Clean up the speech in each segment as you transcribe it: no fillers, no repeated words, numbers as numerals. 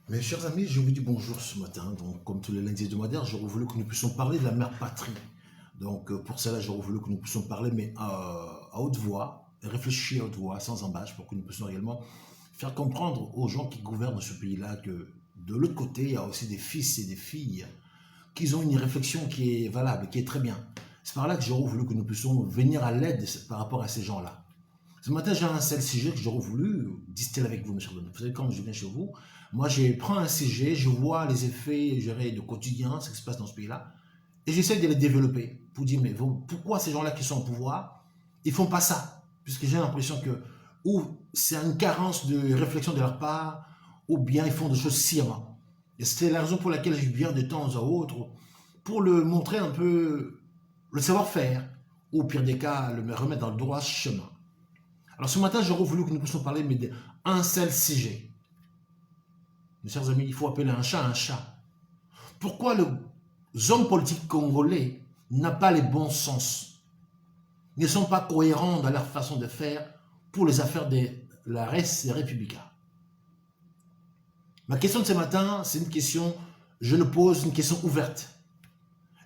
Mes chers amis, je vous dis bonjour ce matin. Donc, comme tous les lundis hebdomadaires, j'aurais voulu que nous puissions parler de la mère patrie. Donc, pour cela, j'aurais voulu que nous puissions parler, mais à haute voix, et réfléchir à haute voix, sans embâche, pour que nous puissions réellement faire comprendre aux gens qui gouvernent ce pays-là que de l'autre côté, il y a aussi des fils et des filles qui ont une réflexion qui est valable, qui est très bien. C'est par là que j'aurais voulu que nous puissions venir à l'aide par rapport à ces gens-là. Ce matin, j'ai un seul sujet que j'aurais voulu distiller avec vous, M. Bonneau. Vous savez, quand je viens chez vous, moi, je prends un sujet, je vois les effets, je dirais, de quotidien, ce qui se passe dans ce pays-là, et j'essaie de les développer pour dire, mais pourquoi ces gens-là qui sont au pouvoir, ils font pas ça? Puisque j'ai l'impression que, ou c'est une carence de réflexion de leur part, ou bien ils font des choses sciemment. Et c'est la raison pour laquelle je viens de temps à autre, pour le montrer un peu le savoir-faire, ou au pire des cas, le remettre dans le droit chemin. Alors ce matin, j'aurais voulu que nous puissions parler d'un seul sujet. Mes chers amis, il faut appeler un chat un chat. Pourquoi les hommes politiques congolais n'ont pas les bons sens, ne sont pas cohérents dans leur façon de faire pour les affaires de la res républica? Ma question de ce matin, c'est une question, je le pose, une question ouverte.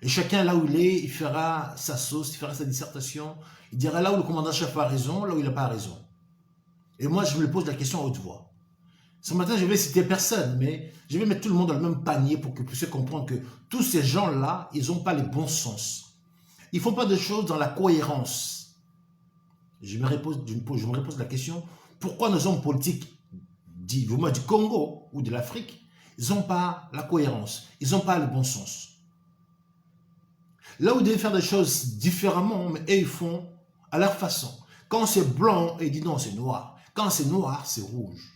Et chacun, là où il est, il fera sa sauce, il fera sa dissertation, il dira là où le commandant-chef a raison, là où il n'a pas raison. Et moi, je me pose la question à haute voix. Ce matin, je vais citer personne, mais je vais mettre tout le monde dans le même panier pour que vous puissiez comprendre que tous ces gens-là, ils n'ont pas les bons sens. Ils ne font pas de choses dans la cohérence. Je me repose la question, pourquoi nos hommes politiques, du Congo ou de l'Afrique, ils n'ont pas la cohérence, ils n'ont pas le bon sens? Là où ils devaient faire des choses différemment, mais eux, ils font à leur façon. Quand c'est blanc, ils disent non, c'est noir. Quand c'est noir, c'est rouge.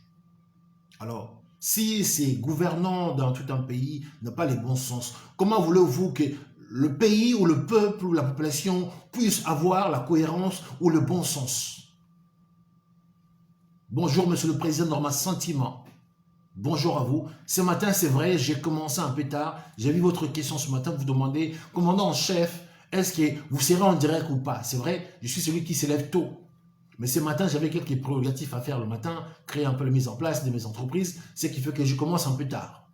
Alors, si ces gouvernants dans tout un pays n'ont pas les bons sens, comment voulez-vous que le pays ou le peuple ou la population puisse avoir la cohérence ou le bon sens? Bonjour, Monsieur le Président, dans ma sentiment. Bonjour à vous. Ce matin, c'est vrai, j'ai commencé un peu tard. J'ai vu votre question ce matin. Vous demandez, commandant en chef, est-ce que vous serez en direct ou pas? C'est vrai, je suis celui qui se lève tôt. Mais ce matin, j'avais quelques prérogatives à faire le matin, créer un peu la mise en place de mes entreprises, ce qui fait que je commence un peu tard.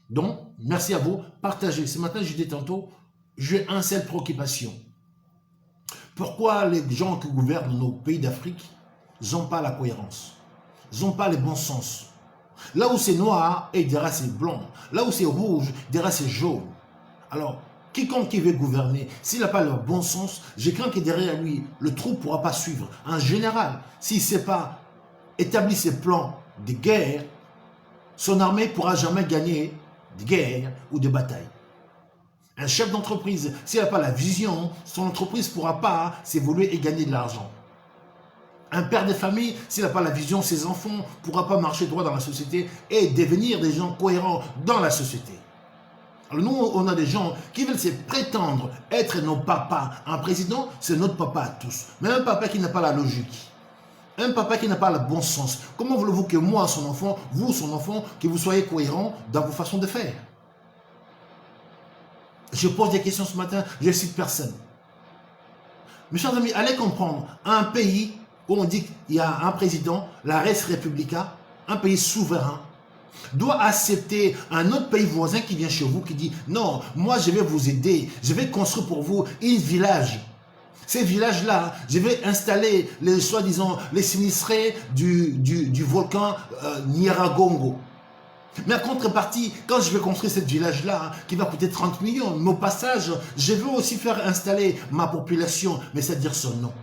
Donc, merci à vous, partagez. Ce matin, je dis tantôt, j'ai une seule préoccupation. Pourquoi les gens qui gouvernent nos pays d'Afrique n'ont pas la cohérence, n'ont pas le bon sens? Là où c'est noir, il dira c'est blanc. Là où c'est rouge, il dira c'est jaune. Alors, quiconque qui veut gouverner, s'il n'a pas le bon sens, je crains que derrière lui, le trou ne pourra pas suivre. En général, s'il ne sait pas établir ses plans de guerre, son armée ne pourra jamais gagner de guerre ou de bataille. Un chef d'entreprise, s'il n'a pas la vision, son entreprise ne pourra pas s'évoluer et gagner de l'argent. Un père de famille, s'il n'a pas la vision, ses enfants ne pourront pas marcher droit dans la société et devenir des gens cohérents dans la société. Alors nous, on a des gens qui veulent se prétendre être nos papas. Un président, c'est notre papa à tous. Mais un papa qui n'a pas la logique. Un papa qui n'a pas le bon sens. Comment voulez-vous que moi, son enfant, vous, son enfant, que vous soyez cohérents dans vos façons de faire? Je pose des questions ce matin, je ne cite personne. Mes chers amis, allez comprendre, un pays où on dit qu'il y a un président, la res républica, un pays souverain, doit accepter un autre pays voisin qui vient chez vous, qui dit non, moi je vais vous aider, je vais construire pour vous un village. Ces villages-là, je vais installer les soi-disant les sinistrés du volcan Nyiragongo. Mais en contrepartie, quand je vais construire ce village-là, qui va coûter 30 millions, mais au passage, je veux aussi faire installer ma population, mais c'est-à-dire son nom.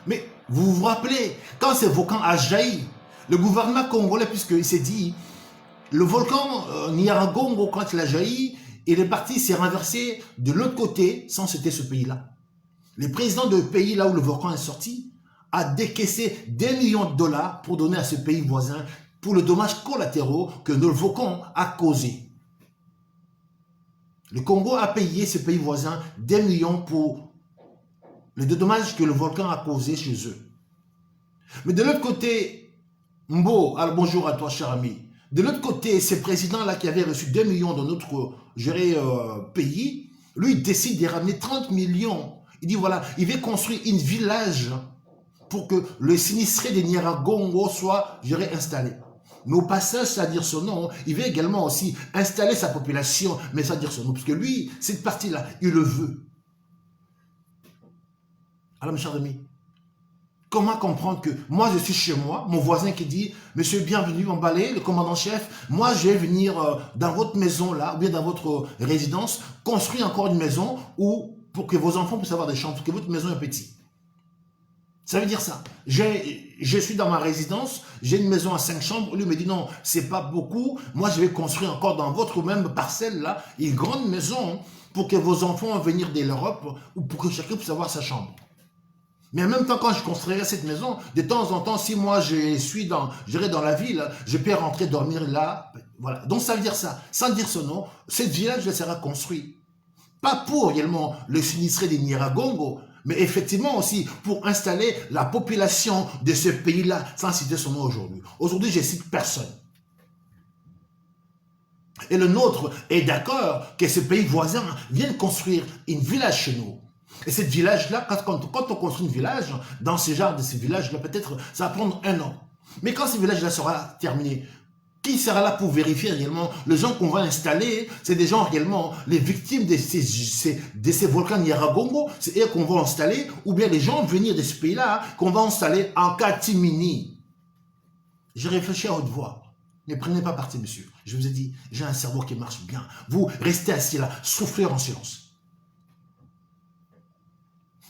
Mais vous vous rappelez, quand ce volcan a jailli, le gouvernement congolais, puisqu'il s'est dit, le volcan Nyiragongo, quand il a jailli, il est parti, s'est renversé de l'autre côté, sans c'était ce pays-là. Le président du pays, là où le volcan est sorti, a décaissé des millions de dollars pour donner à ce pays voisin pour le dommage collatéraux que le volcan a causé. Le Congo a payé ce pays voisin des millions pour les dommages que le volcan a causé chez eux. Mais de l'autre côté, Mbo, alors bonjour à toi cher ami, de l'autre côté, ce président-là qui avait reçu 2 millions dans notre pays, lui il décide de ramener 30 millions. Il dit voilà, il veut construire un village pour que le sinistré de Nyiragongo soit, je dirais, installé. Mais au passage, ça veut dire son nom, il veut également aussi installer sa population, mais ça veut dire son nom, parce que lui, cette partie-là, il le veut. Alors, mes chers amis, comment comprendre que moi, je suis chez moi, mon voisin qui dit, monsieur, bienvenue, emballé, le commandant-chef, moi, je vais venir dans votre maison là, ou bien dans votre résidence, construire encore une maison où, pour que vos enfants puissent avoir des chambres, pour que votre maison est petite. Ça veut dire ça. Je suis dans ma résidence, j'ai une maison à 5 chambres. Lui me dit non, c'est pas beaucoup. Moi, je vais construire encore dans votre même parcelle là, une grande maison pour que vos enfants vont venir de l'Europe ou pour que chacun puisse avoir sa chambre. Mais en même temps, quand je construirai cette maison, de temps en temps, si moi je suis dans la ville, je peux rentrer dormir là. Voilà. Donc ça veut dire ça. Sans dire ce nom, cette village sera construit. Pas pour réellement le sinistré de Nyiragongo, mais effectivement aussi pour installer la population de ce pays-là, sans citer son nom aujourd'hui. Aujourd'hui, je ne cite personne. Et le nôtre est d'accord que ce pays voisin vienne construire une village chez nous. Et cette village-là, quand on construit un village, dans ce genre de ces villages-là, peut-être ça va prendre 1 an. Mais quand ce village-là sera terminé, qui sera là pour vérifier réellement les gens qu'on va installer? C'est des gens réellement, les victimes de ces volcans Nyiragongo, c'est eux qu'on va installer, ou bien les gens venir de ce pays-là qu'on va installer en catimini. J'ai réfléchi à haute voix. Ne prenez pas parti, monsieur. Je vous ai dit, j'ai un cerveau qui marche bien. Vous restez assis là, soufflez en silence.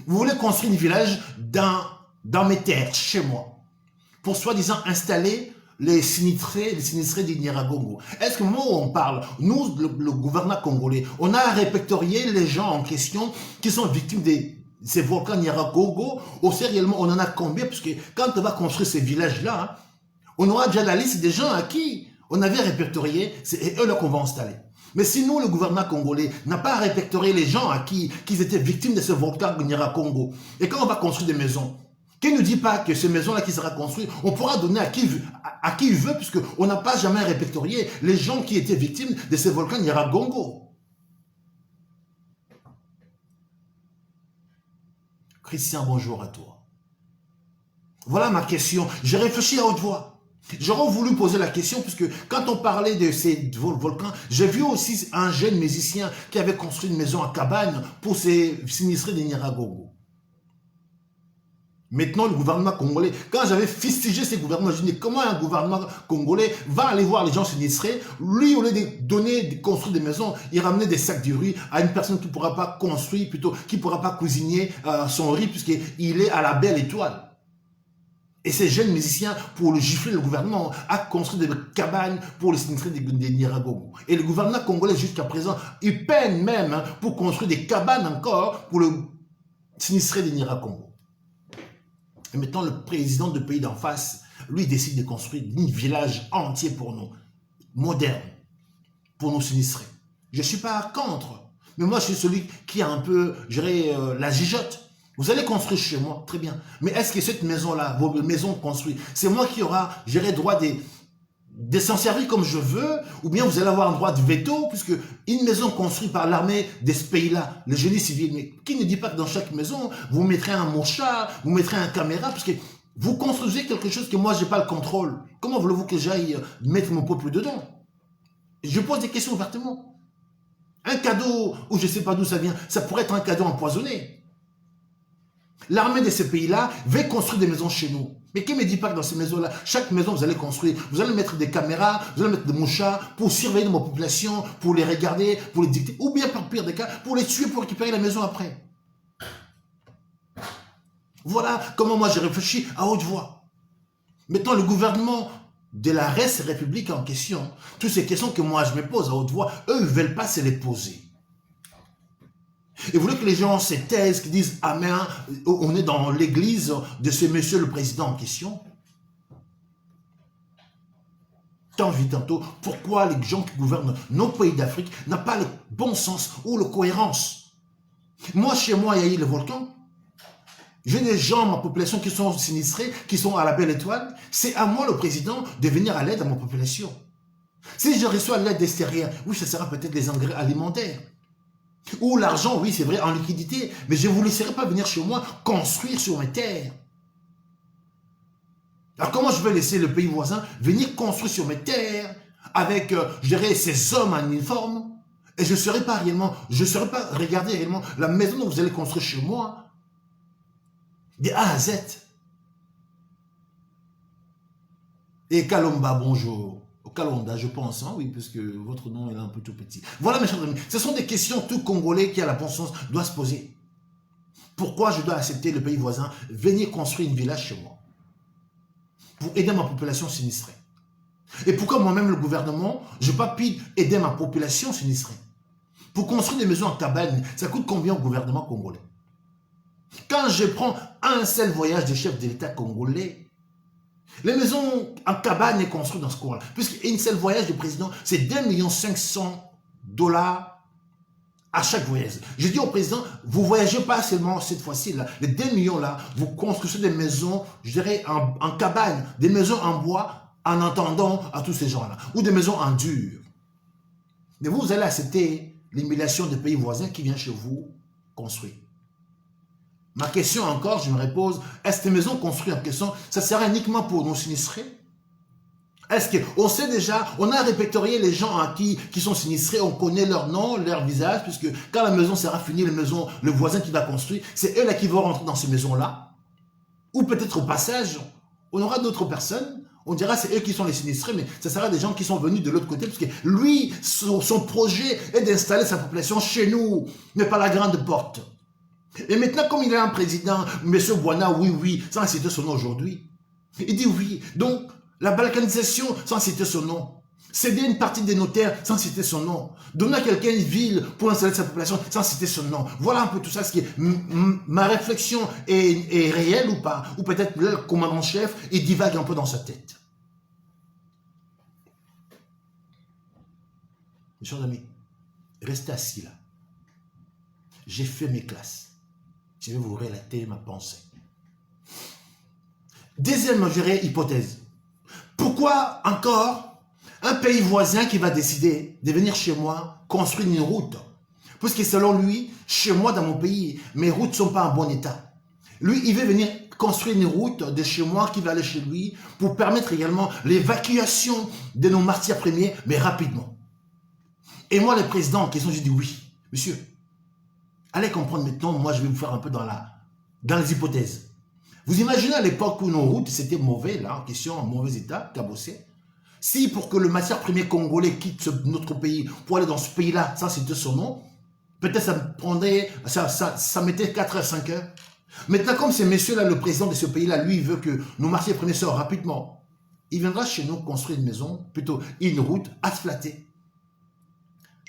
Vous voulez construire un village dans mes terres, chez moi, pour soi-disant installer les sinistrés de Nyiragongo. Est-ce que au moment où on parle, nous, le gouvernement congolais, on a répertorié les gens en question qui sont victimes de ces volcans Nyiragongo, ou sériellement, on en a combien? Parce que quand on va construire ces villages-là, hein, on aura déjà la liste des gens à qui on avait répertorié, c'est eux là qu'on va installer. Mais si nous, le gouvernement congolais, n'a pas répertorié les gens à qui ils étaient victimes de ce volcan Nyiragongo, et quand on va construire des maisons, qui ne nous dit pas que ces maisons-là qui sera construite, on pourra donner à qui il veut, puisqu'on n'a pas jamais répertorié les gens qui étaient victimes de ces volcans Nyiragongo. Christian, bonjour à toi. Voilà ma question. J'ai réfléchi à haute voix. J'aurais voulu poser la question, puisque quand on parlait de ces volcans, j'ai vu aussi un jeune musicien qui avait construit une maison à cabane pour ces sinistrés de Nyiragongo. Maintenant, le gouvernement congolais, quand j'avais fustigé ces gouvernements, je me dis comment un gouvernement congolais va aller voir les gens sinistrés, lui, au lieu de construire des maisons, il ramenait des sacs de riz à une personne qui ne pourra pas construire, plutôt, qui ne pourra pas cuisiner son riz, puisqu'il est à la belle étoile. Et ces jeunes musiciens, pour le gifler, le gouvernement a construit des cabanes pour les sinistrés de Nyiragongo. Et le gouvernement congolais, jusqu'à présent, il peine même pour construire des cabanes encore pour le sinistré de Nyiragongo. Et maintenant, le président du pays d'en face, lui, décide de construire un village entier pour nous, moderne, pour nos sinistrés. Je ne suis pas contre, mais moi, je suis celui qui a un peu, je dirais, la gigote. Vous allez construire chez moi, très bien. Mais est-ce que cette maison-là, vos maisons construites, c'est moi qui aura, j'aurai droit de s'en servir comme je veux, ou bien vous allez avoir un droit de veto, puisque une maison construite par l'armée de ce pays-là, le génie civil, mais qui ne dit pas que dans chaque maison, vous mettrez un mouchard, vous mettrez un caméra, parce que vous construisez quelque chose que moi, je n'ai pas le contrôle. Comment voulez-vous que j'aille mettre mon peuple dedans? Je pose des questions ouvertement. Un cadeau, ou je ne sais pas d'où ça vient, ça pourrait être un cadeau empoisonné. L'armée de ces pays-là veut construire des maisons chez nous. Mais qui ne me dit pas que dans ces maisons-là, chaque maison vous allez construire, vous allez mettre des caméras, vous allez mettre des mouchards pour surveiller nos populations, pour les regarder, pour les dicter, ou bien par pire des cas, pour les tuer, pour récupérer la maison après. Voilà comment moi j'ai réfléchi à haute voix. Maintenant, le gouvernement de la République en question, toutes ces questions que moi je me pose à haute voix, eux ne veulent pas se les poser. Et vous voulez que les gens se taisent, qui disent « Amen, on est dans l'église de ce monsieur le président en question ». Tant vu tantôt, pourquoi les gens qui gouvernent nos pays d'Afrique n'ont pas le bon sens ou la cohérence? Moi, chez moi, il y a eu le volcan. J'ai des gens, ma population, qui sont sinistrés, qui sont à la belle étoile. C'est à moi, le président, de venir à l'aide à ma population. Si je reçois l'aide extérieure, oui, ça sera peut-être des engrais alimentaires. Ou l'argent, oui, c'est vrai, en liquidité, mais je ne vous laisserai pas venir chez moi construire sur mes terres. Alors comment je vais laisser le pays voisin venir construire sur mes terres avec, je dirais, ces hommes en uniforme et je ne serai pas réellement, je ne serai pas regarder réellement la maison dont vous allez construire chez moi de A à Z. Et Kalomba, bonjour. Kalonda, je pense, hein, oui, puisque votre nom est un peu tout petit. Voilà, mes chers amis, ce sont des questions tout Congolais qui, à la bon sens, doit se poser. Pourquoi je dois accepter le pays voisin venir construire une village chez moi pour aider ma population sinistrée? Et pourquoi moi-même, le gouvernement, je ne peux pas aider ma population sinistrée? Pour construire des maisons en cabane, ça coûte combien au gouvernement congolais? Quand je prends un seul voyage de chef de l'État congolais, les maisons en cabane sont construites dans ce coin-là. Puisqu'un seul voyage du président, c'est 2 500 000 $ à chaque voyage. Je dis au président, vous ne voyagez pas seulement cette fois-ci, là. Les 2 millions là, vous construisez des maisons, je dirais, en cabane, des maisons en bois, en entendant à tous ces gens-là. Ou des maisons en dur. Mais vous allez accepter l'humiliation des pays voisins qui viennent chez vous construire. Ma question encore, je me repose, est-ce que les maisons construites en question, ça sera uniquement pour nos sinistrés? Est-ce qu'on sait déjà, on a répertorié les gens qui sont sinistrés, on connaît leur nom, leur visage, puisque quand la maison sera finie, le voisin qui va construire, c'est eux là qui vont rentrer dans ces maisons-là. Ou peut-être au passage, on aura d'autres personnes, on dira c'est eux qui sont les sinistrés, mais ce sera des gens qui sont venus de l'autre côté, parce que lui, son projet est d'installer sa population chez nous, mais par la grande porte. Et maintenant, comme il est un président, M. Bouana, oui, sans citer son nom aujourd'hui, il dit oui. Donc, la balkanisation, sans citer son nom. Céder une partie des notaires, sans citer son nom. Donner à quelqu'un une ville pour installer sa population, sans citer son nom. Voilà un peu tout ça. Ce qui est, ma réflexion est réelle ou pas? Ou peut-être le commandant-chef, il divague un peu dans sa tête. Mes chers amis, restez assis là. J'ai fait mes classes. Je vais vous relater ma pensée. Deuxième, je dirais, hypothèse. Pourquoi encore un pays voisin qui va décider de venir chez moi construire une route? Puisque selon lui, chez moi, dans mon pays, mes routes ne sont pas en bon état. Lui, il veut venir construire une route de chez moi qui va aller chez lui pour permettre également l'évacuation de nos martyrs premiers, mais rapidement. Et moi, le président en question, j'ai dit oui, monsieur. Allez comprendre maintenant, moi je vais vous faire un peu dans les hypothèses. Vous imaginez à l'époque où nos routes, c'était mauvais, là, en question, en mauvais état, cabossé. Si pour que le matière premier congolais quitte notre pays pour aller dans ce pays-là, ça c'était son nom, peut-être ça prendrait, ça mettait 4 à 5 heures. Maintenant, comme c'est monsieur-là, le président de ce pays-là, lui, il veut que nos martyrs premiers sortent rapidement. Il viendra chez nous construire une maison, plutôt une route asphaltée.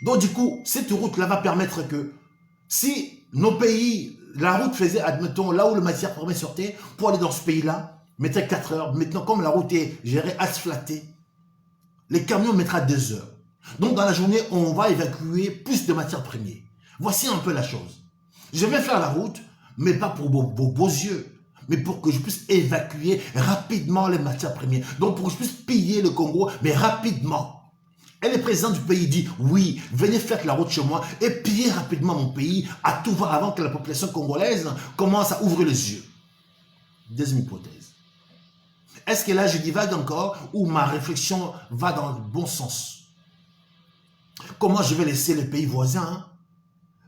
Donc du coup, cette route-là va permettre que si nos pays, la route faisait, admettons, là où le matière première sortait, pour aller dans ce pays-là, mettait 4 heures. Maintenant, comme la route est gérée asphaltée, les camions mettra 2 heures. Donc, dans la journée, on va évacuer plus de matières premières. Voici un peu la chose. Je vais faire la route, mais pas pour vos beaux yeux, mais pour que je puisse évacuer rapidement les matières premières. Donc, pour que je puisse piller le Congo, mais rapidement. Et le président du pays dit, oui, venez faire la route chez moi et piller rapidement mon pays à tout va avant que la population congolaise commence à ouvrir les yeux. Deuxième hypothèse. Est-ce que là, je divague encore ou ma réflexion va dans le bon sens? Comment je vais laisser le pays voisin?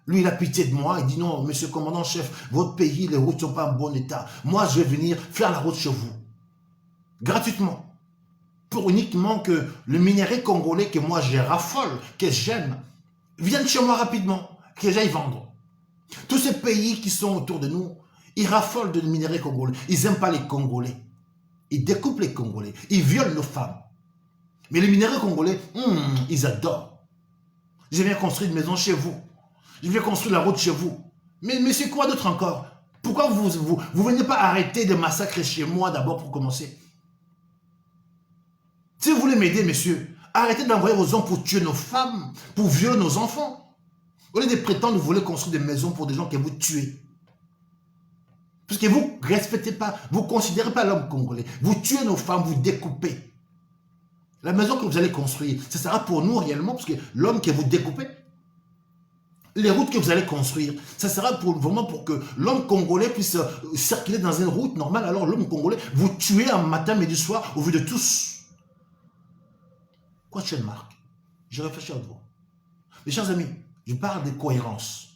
Lui, il a pitié de moi. Il dit, non, monsieur le commandant-chef, votre pays, les routes ne sont pas en bon état. Moi, je vais venir faire la route chez vous. Gratuitement. Pour uniquement que le minerai congolais que moi, je raffole, que j'aime, vienne chez moi rapidement, que j'aille vendre. Tous ces pays qui sont autour de nous, ils raffolent de minerai congolais. Ils n'aiment pas les Congolais. Ils découpent les Congolais. Ils violent nos femmes. Mais les minéraux congolais, ils adorent. Je viens construire une maison chez vous. Je viens construire la route chez vous. Mais c'est quoi d'autre encore? Pourquoi vous venez pas arrêter de massacrer chez moi d'abord pour commencer? Si vous voulez m'aider, messieurs, arrêtez d'envoyer vos hommes pour tuer nos femmes, pour violer nos enfants. Au lieu de prétendre que vous voulez construire des maisons pour des gens que vous tuez. Parce que vous ne respectez pas, vous ne considérez pas l'homme congolais. Vous tuez nos femmes, vous découpez. La maison que vous allez construire, ce sera pour nous réellement, parce que l'homme que vous découpez, Les routes que vous allez construire, ça sera vraiment pour que l'homme congolais puisse circuler dans une route normale. Alors l'homme congolais, vous tuez un matin, midi, soir, au vu de tous. Quoi, Question mark. Je réfléchis à vous. Mes chers amis, je parle de cohérence.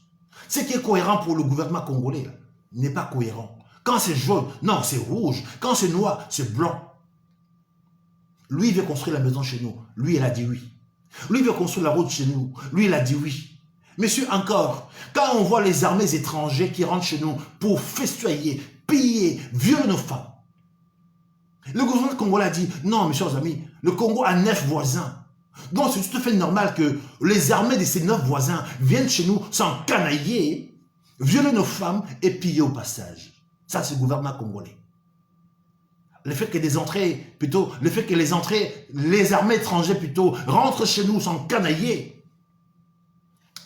Ce qui est cohérent pour le gouvernement congolais n'est pas cohérent. Quand c'est jaune, non, c'est rouge. Quand c'est noir, c'est blanc. Lui, il veut construire la maison chez nous. Lui, il a dit oui. Lui, il veut construire la route chez nous. Lui, il a dit oui. Monsieur, encore, quand on voit les armées étrangères qui rentrent chez nous pour festoyer, piller, violer nos femmes, le gouvernement congolais a dit, non, mes chers amis, le Congo a 9 voisins. Donc, c'est tout à fait normal que les armées de ces 9 voisins viennent chez nous s'encanailler, violer nos femmes et piller au passage. Ça, c'est le gouvernement congolais. Le fait que les armées étrangères plutôt rentrent chez nous s'encanailler,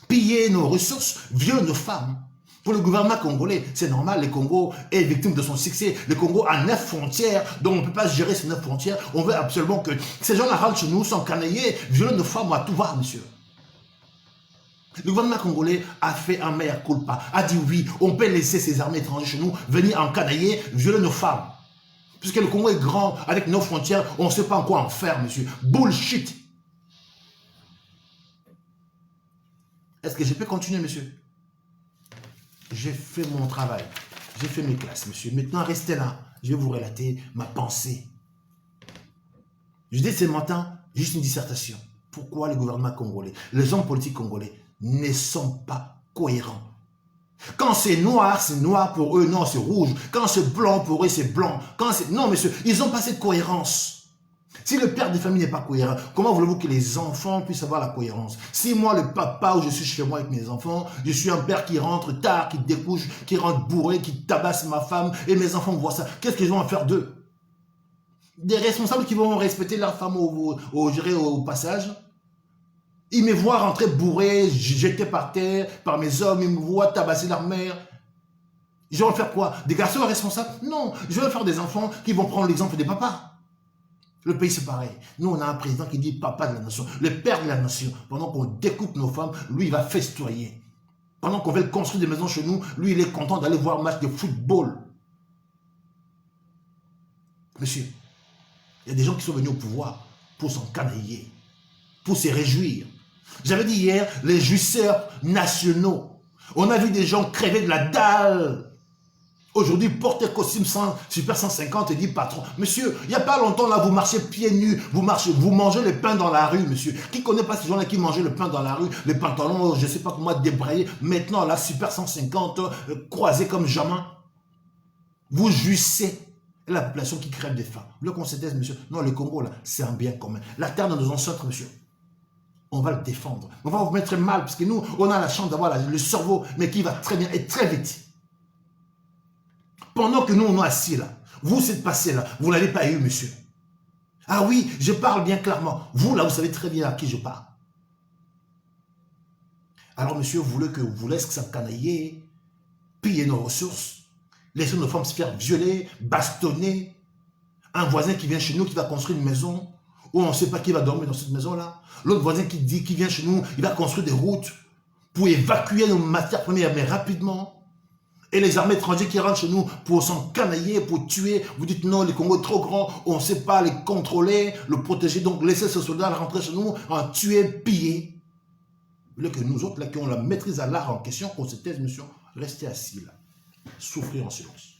piller nos ressources, violer nos femmes. Pour le gouvernement congolais, c'est normal, le Congo est victime de son succès. Le Congo a 9 frontières, donc on ne peut pas gérer ces 9 frontières. On veut absolument que ces gens-là rentrent chez nous, s'encanailler, violer nos femmes à tout va, monsieur. Le gouvernement congolais a fait un mea culpa, a dit oui, on peut laisser ces armées étrangères chez nous venir encanailler, violer nos femmes. Puisque le Congo est grand, avec nos frontières, on ne sait pas en quoi en faire, monsieur. Bullshit. Est-ce que je peux continuer, monsieur? J'ai fait mon travail. J'ai fait mes classes, monsieur. Maintenant, restez là. Je vais vous relater ma pensée. Je dis ce matin, juste une dissertation. Pourquoi le gouvernement congolais, les hommes politiques congolais ne sont pas cohérents? Quand c'est noir pour eux, non, c'est rouge. Quand c'est blanc pour eux, c'est blanc. Non, monsieur, ils n'ont pas cette cohérence. Si le père de famille n'est pas cohérent, comment voulez-vous que les enfants puissent avoir la cohérence? Si moi, le papa, où je suis chez moi avec mes enfants, je suis un père qui rentre tard, qui découche, qui rentre bourré, qui tabasse ma femme, et mes enfants voient ça, qu'est-ce qu'ils vont en faire d'eux? Des responsables qui vont respecter leur femme au passage? Ils me voient rentrer bourré, jeté par terre, par mes hommes, ils me voient tabasser leur mère. Je vais en faire quoi? Des garçons responsables? Non, je vais faire des enfants qui vont prendre l'exemple des papas. Le pays, c'est pareil. Nous, on a un président qui dit papa de la nation, le père de la nation. Pendant qu'on découpe nos femmes, lui, il va festoyer. Pendant qu'on veut construire des maisons chez nous, lui, il est content d'aller voir un match de football. Monsieur, il y a des gens qui sont venus au pouvoir pour s'encanailler, pour se réjouir. J'avais dit hier, les jouisseurs nationaux. On a vu des gens crever de la dalle. Aujourd'hui, portez costume super 150 et dit patron. Monsieur, il n'y a pas longtemps là, vous marchez pieds nus, vous mangez le pain dans la rue, monsieur. Qui ne connaît pas ces gens-là qui mangeaient le pain dans la rue, les pantalons, je ne sais pas comment débraillés, maintenant là, super 150, croisés comme jamais. Vous jouissez. Et la population qui crève des faim. Le considère, monsieur, non, le Congo là, c'est un bien commun. La terre de nos ancêtres, monsieur. On va le défendre. On va vous mettre mal, parce que nous, on a la chance d'avoir le cerveau, mais qui va très bien et très vite. Pendant que nous, on est assis là, vous êtes passé là, vous ne l'avez pas eu, monsieur. Ah oui, je parle bien clairement. Vous, là, vous savez très bien à qui je parle. Alors, monsieur, vous voulez que ça canailler, piller nos ressources, laisser nos femmes se faire violer, bastonner, un voisin qui vient chez nous, qui va construire une maison, où on ne sait pas qui va dormir dans cette maison-là. L'autre voisin qui vient chez nous, il va construire des routes pour évacuer nos matières premières, mais rapidement. Et les armées étrangères qui rentrent chez nous pour s'encanailler, pour tuer. Vous dites non, le Congo est trop grand, on ne sait pas les contrôler, le protéger. Donc laissez ces soldats rentrer chez nous, en tuer, piller. Vous voulez que nous autres, là, qui ont la maîtrise à l'art en question, qu'on se taise, monsieur, restez assis là, souffrir en silence.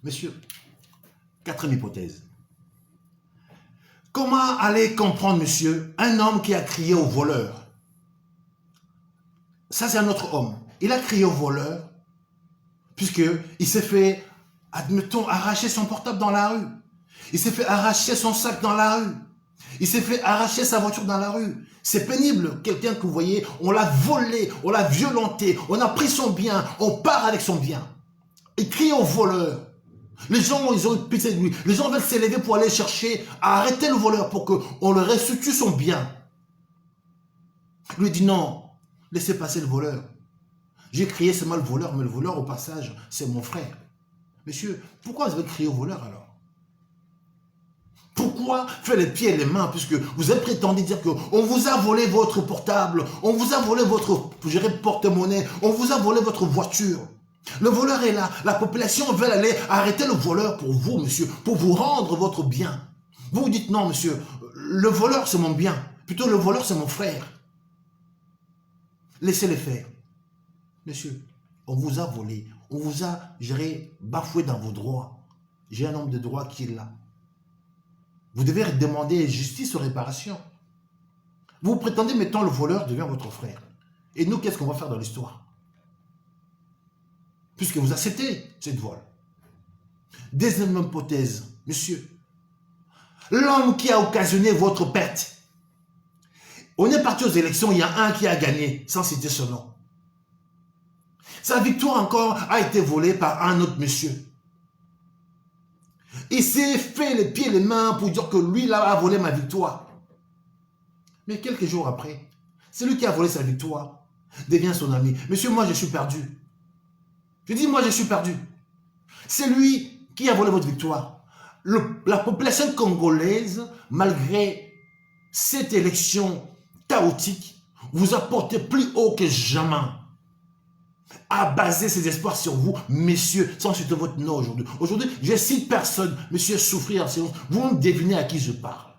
Messieurs, quatrième hypothèse. Comment aller comprendre, monsieur, un homme qui a crié au voleur? Ça, c'est un autre homme. Il a crié au voleur, puisqu'il s'est fait, admettons, arracher son portable dans la rue. Il s'est fait arracher son sac dans la rue. Il s'est fait arracher sa voiture dans la rue. C'est pénible. Quelqu'un que vous voyez, on l'a volé, on l'a violenté, on a pris son bien, on part avec son bien. Il crie au voleur. Les gens, ils ont pitié de lui. Les gens veulent s'élever pour aller chercher à arrêter le voleur pour qu'on le restitue son bien. Lui dit non. Laissez passer le voleur. J'ai crié seulement le voleur, mais le voleur, au passage, c'est mon frère. Monsieur, pourquoi vous avez crié au voleur alors? Pourquoi faire les pieds et les mains puisque vous avez prétendu dire qu'on vous a volé votre portable, on vous a volé votre porte-monnaie, on vous a volé votre voiture. Le voleur est là. La population veut aller arrêter le voleur pour vous, monsieur, pour vous rendre votre bien. Vous vous dites non, monsieur, le voleur c'est mon bien. Plutôt le voleur c'est mon frère. Laissez-les faire. Monsieur, on vous a volé, on vous a, bafoué dans vos droits. J'ai un homme de droit qui est là. Vous devez demander justice ou réparation. Vous prétendez, mettons, le voleur devient votre frère. Et nous, qu'est-ce qu'on va faire dans l'histoire? Puisque vous acceptez cette vol. Deuxième hypothèse, monsieur. L'homme qui a occasionné votre perte. On est parti aux élections, il y a un qui a gagné, sans citer son nom. Sa victoire encore a été volée par un autre monsieur. Il s'est fait les pieds et les mains pour dire que lui, là, a volé ma victoire. Mais quelques jours après, celui qui a volé sa victoire devient son ami. Monsieur, moi, je suis perdu. Je dis, moi, je suis perdu. C'est lui qui a volé votre victoire. La population congolaise, malgré cette élection chaotique, vous a porté plus haut que jamais. A basé ses espoirs sur vous, messieurs, sans citer votre nom aujourd'hui. Aujourd'hui, je cite personne, monsieur, souffrir en silence. Vous me devinez à qui je parle.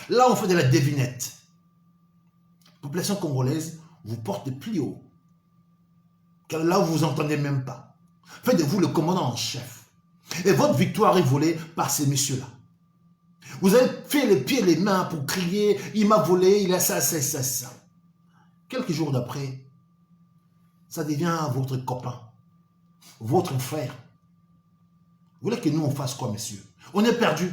Là, on fait de la devinette. Population congolaise, vous portez plus haut. Car là, vous vous entendez même pas. Faites de vous le commandant en chef. Et votre victoire est volée par ces messieurs-là. Vous avez fait les pieds et les mains pour crier, il m'a volé, il a ça, ça, ça, ça. Quelques jours d'après, ça devient votre copain, votre frère. Vous voulez que nous, on fasse quoi, messieurs? On est perdus.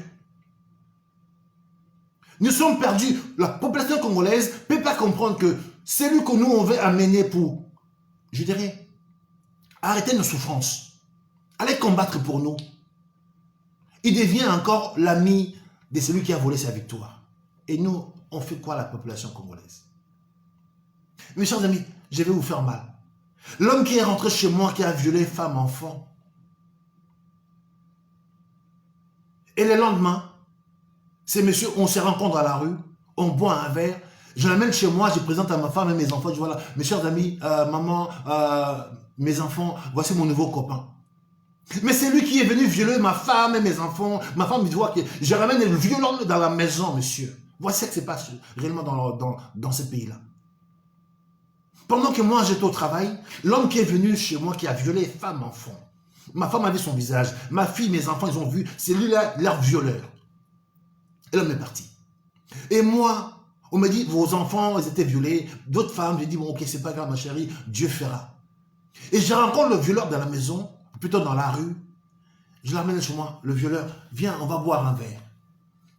Nous sommes perdus. La population congolaise ne peut pas comprendre que c'est lui que nous, on veut amener pour, je dirais, arrêter nos souffrances. Aller combattre pour nous. Il devient encore l'ami de celui qui a volé sa victoire. Et nous, on fait quoi, la population congolaise? Mes chers amis, je vais vous faire mal. L'homme qui est rentré chez moi, qui a violé femme, enfant. Et le lendemain, ces messieurs, on se rencontre à la rue, on boit un verre, je l'amène chez moi, je présente à ma femme et mes enfants, je dis voilà, mes chers amis, maman, mes enfants, voici mon nouveau copain. Mais c'est lui qui est venu violer ma femme et mes enfants. Ma femme me dit que je ramène le violon dans la maison, monsieur. Voici ce qui se passe réellement dans ce pays-là. Pendant que moi j'étais au travail, l'homme qui est venu chez moi, qui a violé femme, enfant. Ma femme a vu son visage, ma fille, mes enfants, ils ont vu, c'est lui-là, leur violeur. Et l'homme est parti. Et moi, on me dit, vos enfants, ils étaient violés. D'autres femmes, j'ai dit, bon, ok, c'est pas grave, ma chérie, Dieu fera. Et je rencontre le violeur dans la maison, plutôt dans la rue. Je l'amène chez moi, le violeur, viens, on va boire un verre.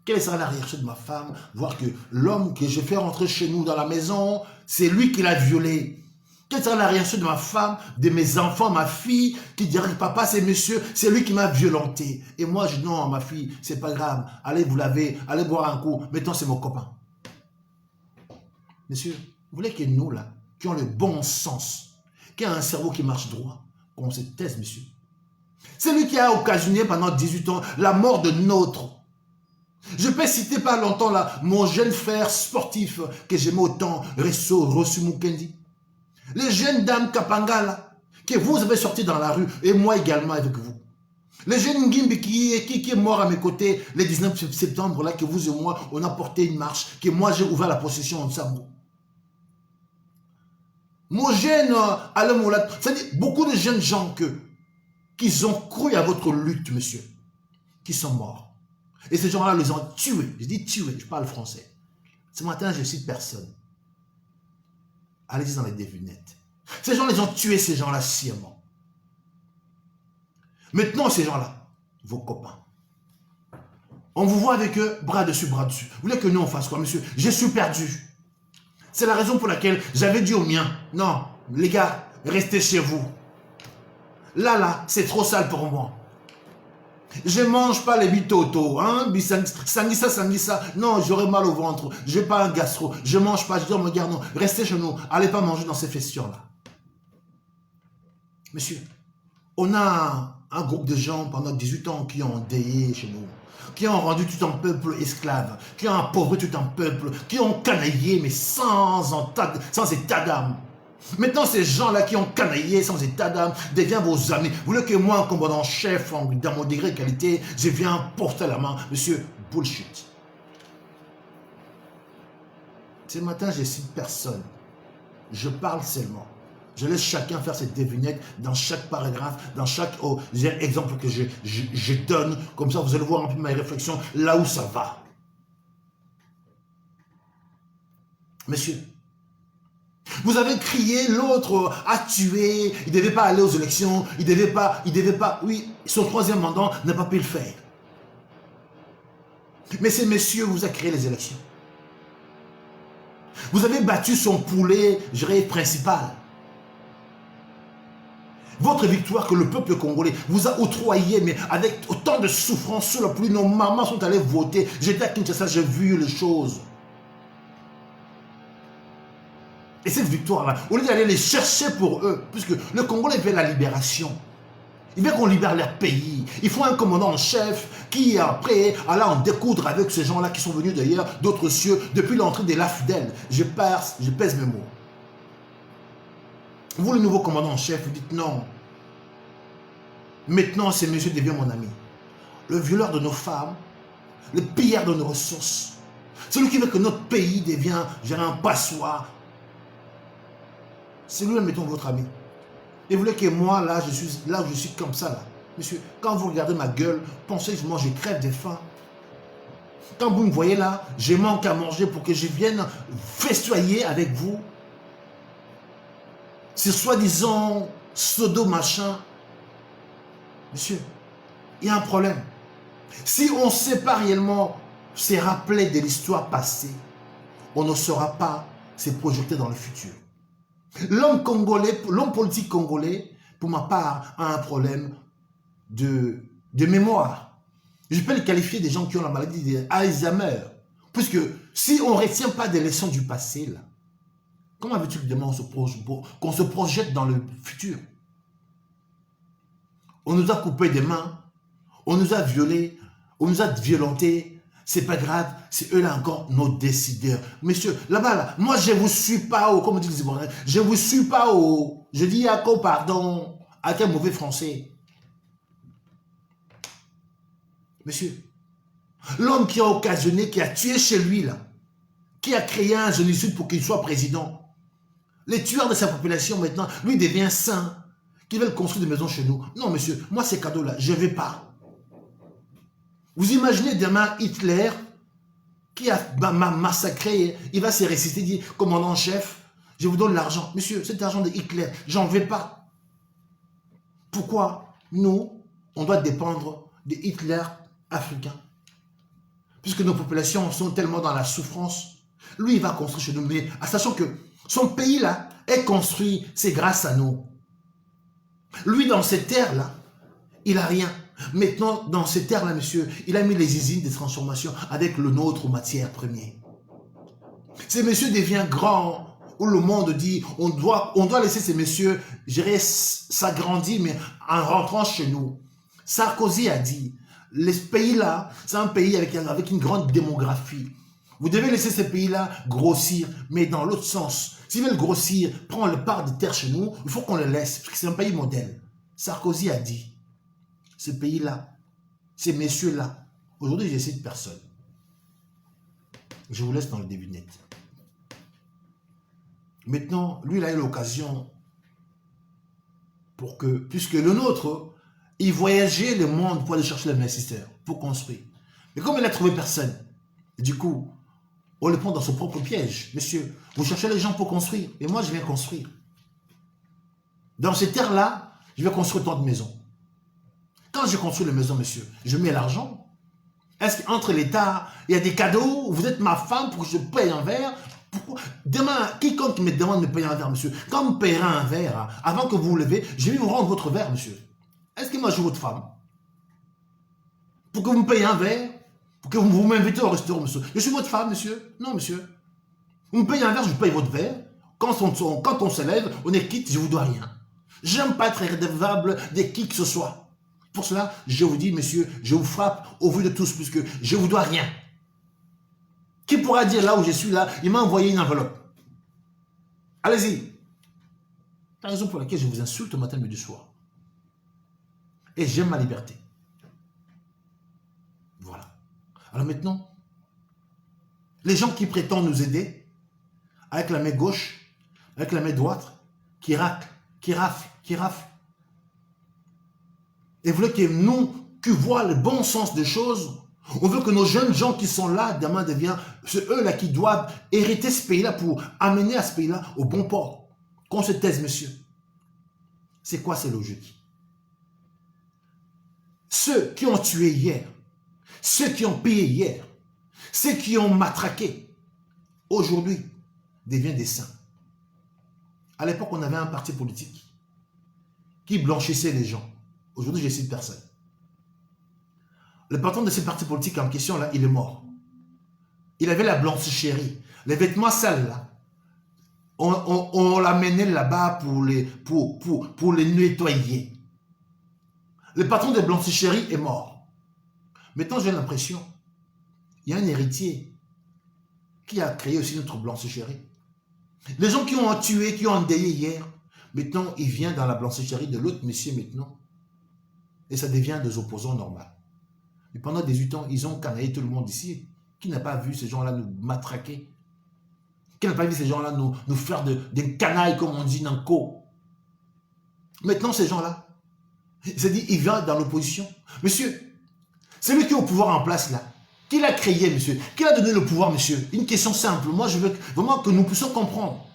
Quelle sera la réaction de ma femme? Voir que l'homme que je fais rentrer chez nous dans la maison, c'est lui qui l'a violé. Quelle sera la réaction de ma femme, de mes enfants, ma fille, qui dirait, papa, c'est monsieur, c'est lui qui m'a violenté. Et moi, je dis, non, ma fille, c'est pas grave, allez vous laver, allez boire un coup, mettons, c'est mon copain. Monsieur, vous voulez que nous, là, qui ont le bon sens, qui a un cerveau qui marche droit, qu'on se taise, monsieur. C'est lui qui a occasionné pendant 18 ans la mort de notre. Je peux citer pas longtemps là mon jeune frère sportif que j'aimais autant, Resso Rosu Mukendi. Les jeunes dames Kapanga là, que vous avez sorti dans la rue, et moi également avec vous. Les jeunes Ngimbi qui est mort à mes côtés le 19 septembre là, que vous et moi, on a porté une marche, que moi j'ai ouvert la possession en Sambo. Mon jeune Alain Moulad, c'est-à-dire beaucoup de jeunes gens qui ont cru à votre lutte, monsieur, qui sont morts. Et ces gens-là les ont tués. Je dis tués, je parle français. Ce matin, je ne cite personne. Allez-y dans les devinettes. Ces gens les ont tués, ces gens-là, sciemment. Maintenant, ces gens-là, vos copains, on vous voit avec eux, bras dessus, bras dessus. Vous voulez que nous, on fasse quoi, monsieur? Je suis perdu. C'est la raison pour laquelle j'avais dit aux miens, non, les gars, restez chez vous. Là, c'est trop sale pour moi. Je ne mange pas les bitoto, hein, sanguissa. Non, j'aurai mal au ventre. Je n'ai pas un gastro. Je ne mange pas. Je dis, oh mon gars, non, restez chez nous. Allez pas manger dans ces festions-là. Monsieur, on a un groupe de gens pendant 18 ans qui ont endeuillé chez nous, qui ont rendu tout un peuple esclave, qui ont appauvri tout un peuple, qui ont canaillé, mais sans état d'âme. Maintenant, ces gens-là qui ont canaillé sans état d'âme deviennent vos amis. Vous voulez que moi, comme commandant chef, dans mon degré de qualité, je viens porter la main. Monsieur, bullshit. Ce matin, je cite personne. Je parle seulement. Je laisse chacun faire ses devinettes dans chaque paragraphe, dans chaque exemple que je donne. Comme ça, vous allez voir un peu ma réflexion là où ça va. Monsieur, vous avez crié, l'autre a tué, il ne devait pas aller aux élections, il ne devait pas, oui, son troisième mandat n'a pas pu le faire. Mais ce monsieur vous a créé les élections. Vous avez battu son poulet, je dirais, principal. Votre victoire que le peuple congolais vous a octroyé, mais avec autant de souffrance sous la pluie, nos mamans sont allées voter. J'étais à Kinshasa, j'ai vu les choses. Et cette victoire-là, au lieu d'aller les chercher pour eux, puisque le Congolais veut la libération, il veut qu'on libère leur pays. Il faut un commandant en chef qui, après, alla en découdre avec ces gens-là qui sont venus d'ailleurs d'autres cieux depuis l'entrée de l'AFDEL. Je pèse mes mots. Vous, le nouveau commandant en chef, vous dites non. Maintenant, ce monsieur devient mon ami. Le violeur de nos femmes, le pilleur de nos ressources, celui qui veut que notre pays devienne un passoire. C'est lui, mettons, votre ami. Et vous voulez que moi, là, je suis comme ça, là. Monsieur, quand vous regardez ma gueule, pensez que moi, je crève de faim. Quand vous me voyez là, je manque à manger pour que je vienne festoyer avec vous. C'est soi-disant pseudo machin. Monsieur, il y a un problème. Si on ne sait pas réellement se rappeler de l'histoire passée, on ne saura pas se projeter dans le futur. L'homme congolais, l'homme politique congolais, pour ma part, a un problème de mémoire. Je peux le qualifier des gens qui ont la maladie d'Alzheimer. Puisque si on ne retient pas des leçons du passé, là, comment veux-tu que demain qu'on se projette dans le futur? On nous a coupé des mains, on nous a violés, on nous a violentés. C'est pas grave, c'est eux là encore nos décideurs. Messieurs, là-bas, là, moi je ne vous suis pas au, comme on dit les Ivoiriens, je ne vous suis pas au, je dis à quoi, pardon, à quel mauvais français. Monsieur, l'homme qui a occasionné, qui a tué chez lui, là, qui a créé un génocide pour qu'il soit président, les tueurs de sa population maintenant, lui devient saint, qui veulent construire des maisons chez nous. Non, monsieur, moi ces cadeaux-là, je ne vais pas. Vous imaginez demain Hitler qui a massacré, il va se réciter, dit commandant en chef, je vous donne l'argent. Monsieur, cet argent de Hitler, j'en veux pas. Pourquoi nous, on doit dépendre de Hitler africain? Puisque nos populations sont tellement dans la souffrance, lui il va construire chez nous, mais sachant que son pays là est construit, c'est grâce à nous. Lui dans cette terre-là, il n'a rien. Maintenant, dans ces terres-là, monsieur, il a mis les usines de transformation avec le nôtre matière première. Ces messieurs deviennent grands, où le monde dit, on doit laisser ces messieurs, s'agrandir, mais en rentrant chez nous. Sarkozy a dit, les pays-là, c'est un pays avec une grande démographie. Vous devez laisser ces pays-là grossir, mais dans l'autre sens. S'ils veulent grossir, prendre le part de terre chez nous, il faut qu'on le laisse, parce que c'est un pays modèle. Sarkozy a dit, ces pays-là, ces messieurs-là, aujourd'hui, je cite personne. Je vous laisse dans le devinette. Maintenant, lui, il a eu l'occasion pour que, puisque le nôtre, il voyageait le monde pour aller chercher l'investisseur, pour construire. Mais comme il n'a trouvé personne, du coup, on le prend dans son propre piège. Monsieur, vous cherchez les gens pour construire, et moi, je viens construire. Dans ces terres-là, je vais construire tant de maisons. Quand je construis les maisons, monsieur, je mets l'argent. Est-ce qu'entre l'État, il y a des cadeaux? Vous êtes ma femme pour que je paye un verre? Pourquoi? Demain, quiconque me demande de me payer un verre, monsieur, quand on me payera un verre, avant que vous vous levez, je vais vous rendre votre verre, monsieur. Est-ce que moi, je suis votre femme? Pour que vous me payiez un verre? Pour que vous m'invitez au restaurant, monsieur? Je suis votre femme, monsieur? Non, monsieur. Vous me payez un verre, je paye votre verre. Quand on se lève, on est quitte, je ne vous dois rien. J'aime pas être redevable de qui que ce soit. Pour cela, je vous dis, monsieur, je vous frappe au vu de tous, puisque je ne vous dois rien. Qui pourra dire là où je suis là, il m'a envoyé une enveloppe. Allez-y. C'est la raison pour laquelle je vous insulte au matin, midi, soir. Et j'aime ma liberté. Voilà. Alors maintenant, les gens qui prétendent nous aider, avec la main gauche, avec la main droite, qui raflent, qui raflent. Et vous voulez que nous, qui voient le bon sens des choses, on veut que nos jeunes gens qui sont là, demain deviennent, c'est eux là qui doivent hériter ce pays-là pour amener à ce pays-là au bon port. Qu'on se taise, monsieur. C'est quoi cette logique? Ceux qui ont tué hier, ceux qui ont payé hier, ceux qui ont matraqué, aujourd'hui, deviennent des saints. À l'époque, on avait un parti politique qui blanchissait les gens. Aujourd'hui, je cite personne. Le patron de ce parti politique en question, là, il est mort. Il avait la blanchisserie. Les vêtements sales, là, on l'amenait là-bas pour les nettoyer. Le patron de blanchisserie est mort. Maintenant, j'ai l'impression, il y a un héritier qui a créé aussi notre blanchisserie. Les gens qui ont tué, qui ont endeuillé hier, maintenant, il vient dans la blanchisserie de l'autre monsieur maintenant. Et ça devient des opposants normaux. Et pendant 18 ans, ils ont canaillé tout le monde ici. Qui n'a pas vu ces gens-là nous matraquer? Qui n'a pas vu ces gens-là nous faire des canailles, comme on dit dans le co? Maintenant, ces gens-là, c'est-à-dire, il vient dans l'opposition. Monsieur, c'est lui qui est au pouvoir en place là. Qui l'a créé, monsieur? Qui l'a donné le pouvoir, monsieur? Une question simple. Moi, je veux vraiment que nous puissions comprendre.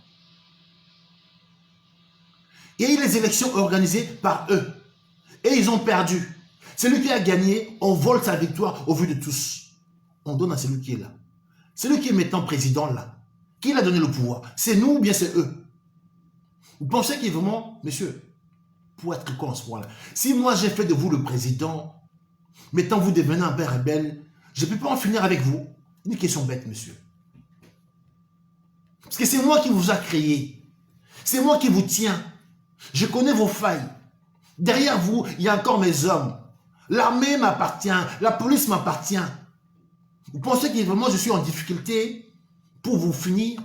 Il y a eu les élections organisées par eux. Et ils ont perdu. Celui qui a gagné, on vole sa victoire au vu de tous. On donne à celui qui est là. Celui qui est maintenant président là. Qui l'a donné le pouvoir? C'est nous ou bien c'est eux? Vous pensez qu'il est vraiment, monsieur, pour être con à ce point-là, si moi j'ai fait de vous le président, maintenant vous devenez un père rebelle, je ne peux pas en finir avec vous. Une question bête, monsieur. Parce que c'est moi qui vous a créé. C'est moi qui vous tiens. Je connais vos failles. Derrière vous, il y a encore mes hommes. L'armée m'appartient, la police m'appartient. Vous pensez que vraiment je suis en difficulté pour vous finir?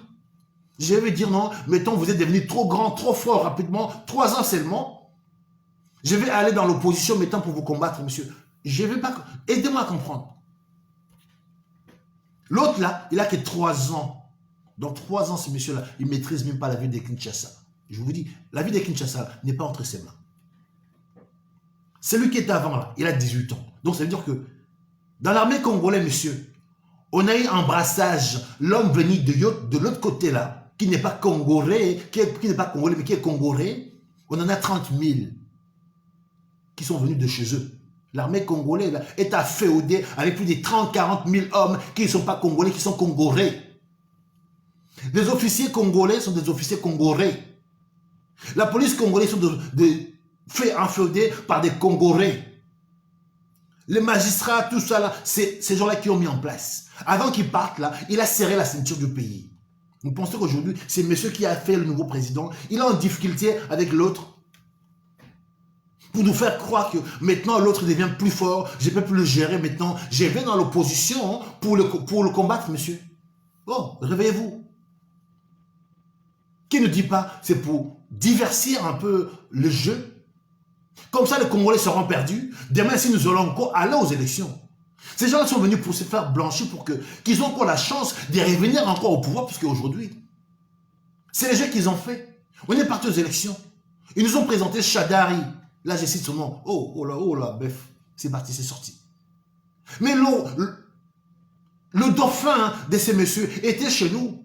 Je vais dire non, mettons vous êtes devenu trop grand, trop fort rapidement, 3 ans seulement. Je vais aller dans l'opposition maintenant pour vous combattre, monsieur. Je ne vais pas... Aidez-moi à comprendre. L'autre là, il a que 3 ans. Dans 3 ans, ce monsieur-là, il ne maîtrise même pas la ville de Kinshasa. Je vous dis, la ville de Kinshasa n'est pas entre ses mains. Celui qui est avant là, il a 18 ans. Donc ça veut dire que dans l'armée congolaise, monsieur, on a eu un brassage, l'homme venu de l'autre côté là, qui n'est pas congolais, qui n'est pas congolais, mais qui est congolais, on en a 30 000 qui sont venus de chez eux. L'armée congolaise là, est afféodée avec plus de 30-40 000 hommes qui ne sont pas congolais, qui sont congolais. Les officiers congolais sont des officiers congolais. La police congolaise sont fait inféodés par des Congolais. Les magistrats, tout ça là, c'est ces gens-là qui ont mis en place. Avant qu'ils partent là, il a serré la ceinture du pays. Vous pensez qu'aujourd'hui, c'est monsieur qui a fait le nouveau président, il est en difficulté avec l'autre pour nous faire croire que maintenant l'autre devient plus fort, je ne peux plus le gérer maintenant, je vais dans l'opposition pour le combattre, monsieur. Oh, réveillez-vous. Qui ne dit pas, c'est pour diversir un peu le jeu. Comme ça, les Congolais seront perdus. Demain, si nous allons encore aller aux élections, ces gens-là sont venus pour se faire blanchir pour qu'ils ont encore la chance de revenir encore au pouvoir, puisque aujourd'hui, c'est les jeux qu'ils ont fait. On est parti aux élections. Ils nous ont présenté Shadari. Là, je cite son nom. Oh là, bœuf. C'est parti, c'est sorti. Mais le dauphin de ces messieurs était chez nous.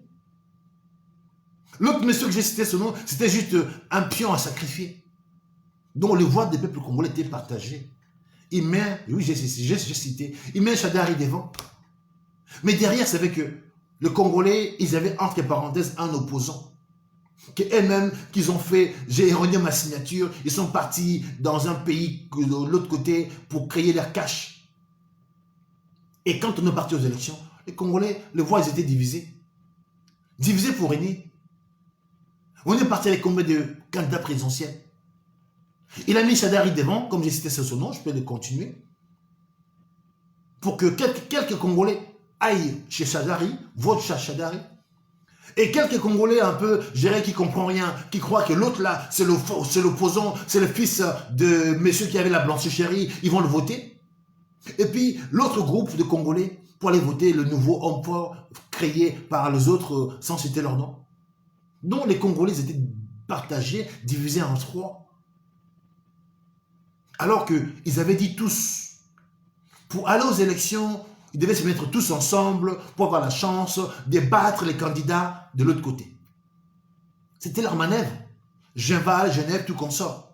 L'autre monsieur que j'ai cité son nom, c'était juste un pion à sacrifier. Donc le voix des peuples congolais était partagé. Il met, oui j'ai cité, il met Shadari devant. Mais derrière, c'est vrai que les Congolais, ils avaient entre parenthèses un opposant. Qu'eux-mêmes, qu'ils ont fait, j'ai erroné ma signature, ils sont partis dans un pays de l'autre côté pour créer leur cash. Et quand on est parti aux élections, les Congolais, les voix, ils étaient divisés. Divisés pour régner. On est parti avec combien de candidats présidentiels? Il a mis Chadari devant, comme j'ai cité son nom, je peux le continuer, pour que quelques Congolais aillent chez Chadari, votent chez Chadari, et quelques Congolais un peu, je dirais, qui ne comprennent rien, qui croient que l'autre là, c'est l'opposant, c'est le fils de monsieur qui avait la blanchisserie, ils vont le voter. Et puis l'autre groupe de Congolais pour aller voter le nouveau homme fort créé par les autres sans citer leur nom. Donc les Congolais étaient partagés, divisés en trois. Alors qu'ils avaient dit tous, pour aller aux élections, ils devaient se mettre tous ensemble pour avoir la chance de battre les candidats de l'autre côté. C'était leur manœuvre. Genval, Genève, tout consort.